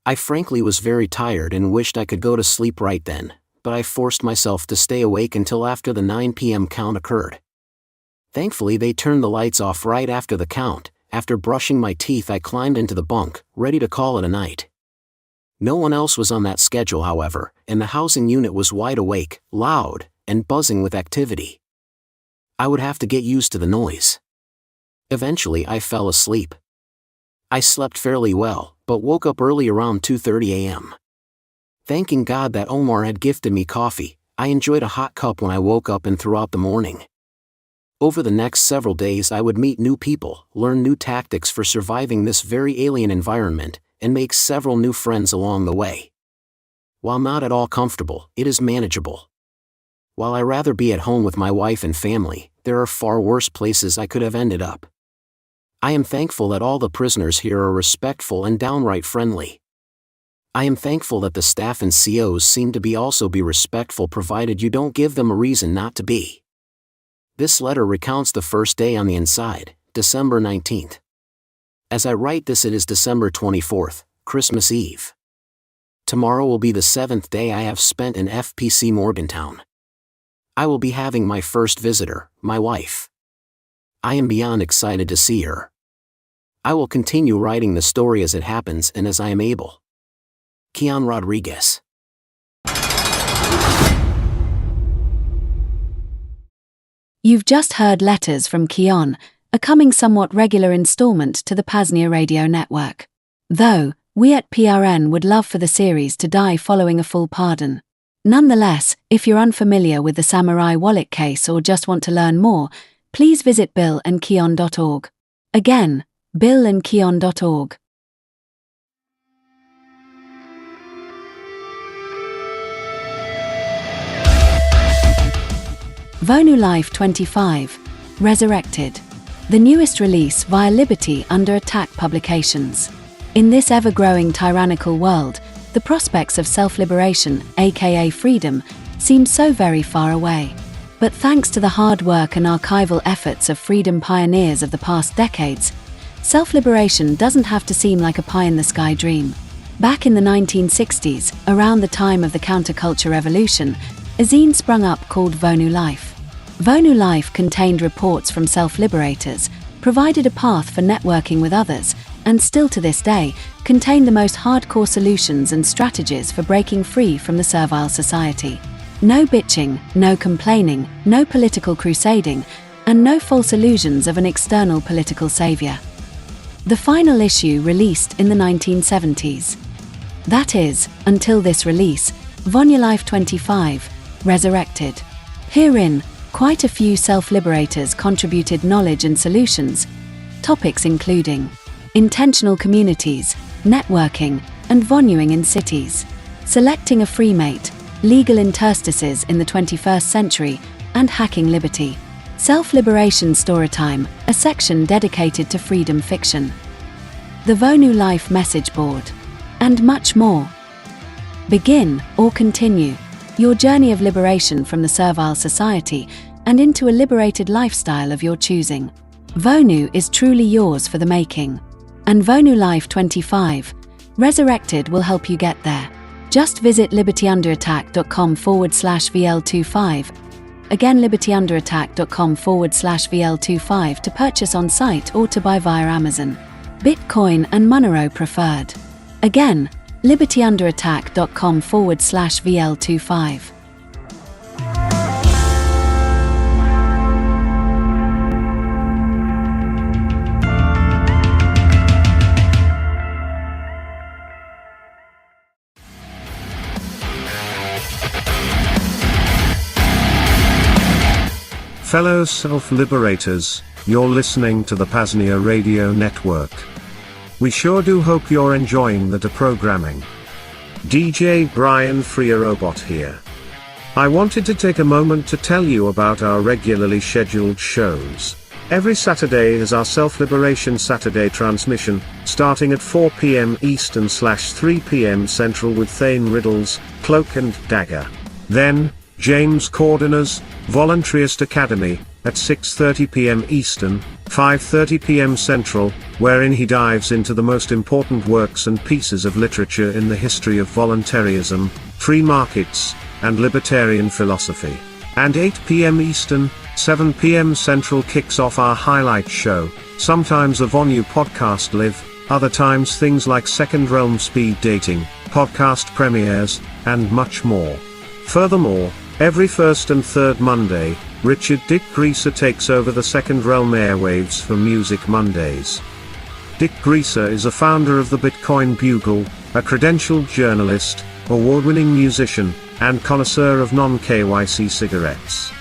I frankly was very tired and wished I could go to sleep right then, but I forced myself to stay awake until after the 9 p.m. count occurred. Thankfully they turned the lights off right after the count. After brushing my teeth, I climbed into the bunk, ready to call it a night. No one else was on that schedule, however, and the housing unit was wide awake, loud, and buzzing with activity. I would have to get used to the noise. Eventually I fell asleep. I slept fairly well, but woke up early around 2:30 a.m. Thanking God that Omar had gifted me coffee, I enjoyed a hot cup when I woke up and throughout the morning. Over the next several days I would meet new people, learn new tactics for surviving this very alien environment, and make several new friends along the way. While not at all comfortable, it is manageable. While I rather be at home with my wife and family, there are far worse places I could have ended up. I am thankful that all the prisoners here are respectful and downright friendly. I am thankful that the staff and COs seem to be also respectful, provided you don't give them a reason not to be. This letter recounts the first day on the inside, December 19th. As I write this, it is December 24th, Christmas Eve. Tomorrow will be the 7th day I have spent in FPC Morgantown. I will be having my first visitor, my wife. I am beyond excited to see her. I will continue writing the story as it happens and as I am able. Keon Rodriguez. You've just heard Letters from Keon, a coming somewhat regular installment to the PAZNIA radio network. Though, we at PRN would love for the series to die following a full pardon. Nonetheless, if you're unfamiliar with the Samurai Wallet case or just want to learn more, please visit billandkeon.org. Again, billandkeon.org. Vonu Life 25, Resurrected. The newest release via Liberty Under Attack Publications. In this ever-growing tyrannical world, the prospects of self-liberation, aka freedom, seem so very far away. But thanks to the hard work and archival efforts of freedom pioneers of the past decades, self-liberation doesn't have to seem like a pie-in-the-sky dream. Back in the 1960s, around the time of the counterculture revolution, a zine sprung up called Vonu Life. Vonu Life contained reports from self-liberators, provided a path for networking with others, and still to this day, contain the most hardcore solutions and strategies for breaking free from the servile society. No bitching, no complaining, no political crusading, and no false illusions of an external political savior. The final issue released in the 1970s. That is, until this release, Vonu Life 25, Resurrected. Herein, quite a few self-liberators contributed knowledge and solutions, topics including intentional communities, networking, and vonuing in cities, selecting a free mate, legal interstices in the 21st century, and hacking liberty, self-liberation storytime, a section dedicated to freedom fiction, the Vonu Life message board, and much more. Begin, or continue, your journey of liberation from the servile society and into a liberated lifestyle of your choosing. Vonu is truly yours for the making. And Vonu Life 25, Resurrected will help you get there. Just visit libertyunderattack.com/VL25. Again, libertyunderattack.com/VL25 to purchase on site or to buy via Amazon, Bitcoin and Monero preferred. Again, libertyunderattack.com/VL25. Fellow self-liberators, you're listening to the PAZNIA radio network. We sure do hope you're enjoying the programming. DJ Brian Freerobot here. I wanted to take a moment to tell you about our regularly scheduled shows. Every Saturday is our Self-Liberation Saturday transmission, starting at 4 p.m. Eastern/3 p.m. Central with Thane Riddles, Cloak and Dagger. Then, James Cordoner's Voluntarist Academy, at 6:30 p.m. Eastern, 5:30 p.m. Central, wherein he dives into the most important works and pieces of literature in the history of voluntarism, free markets, and libertarian philosophy. And 8 p.m. Eastern, 7 p.m. Central kicks off our highlight show, sometimes a Vonu podcast live, other times things like Second Realm speed dating, podcast premieres, and much more. Furthermore, every first and third Monday, Richard Dick Greaser takes over the Second Realm airwaves for Music Mondays. Dick Greaser is a founder of the Bitcoin Bugle, a credentialed journalist, award-winning musician, and connoisseur of non-KYC cigarettes.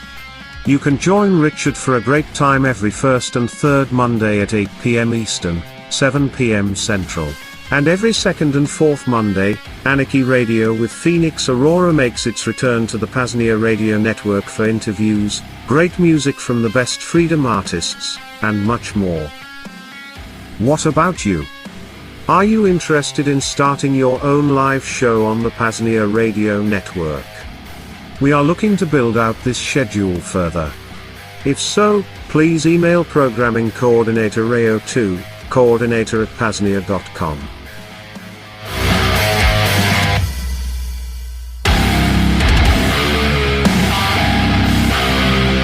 You can join Richard for a great time every first and third Monday at 8 p.m. Eastern, 7 p.m. Central. And every second and fourth Monday, Anarchy Radio with Phoenix Aurora makes its return to the PAZNIA radio network for interviews, great music from the best freedom artists, and much more. What about you? Are you interested in starting your own live show on the PAZNIA radio network? We are looking to build out this schedule further. If so, please email Programming Coordinator Rayo to coordinator@paznia.com.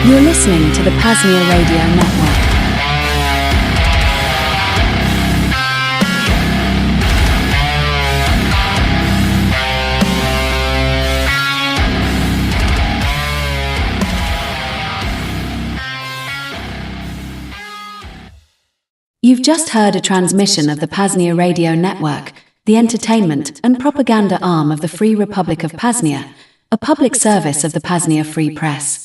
You're listening to the PAZNIA Radio Network. You've just heard a transmission of the PAZNIA radio network, the entertainment and propaganda arm of the Free Republic of PAZNIA, a public service of the PAZNIA Free Press.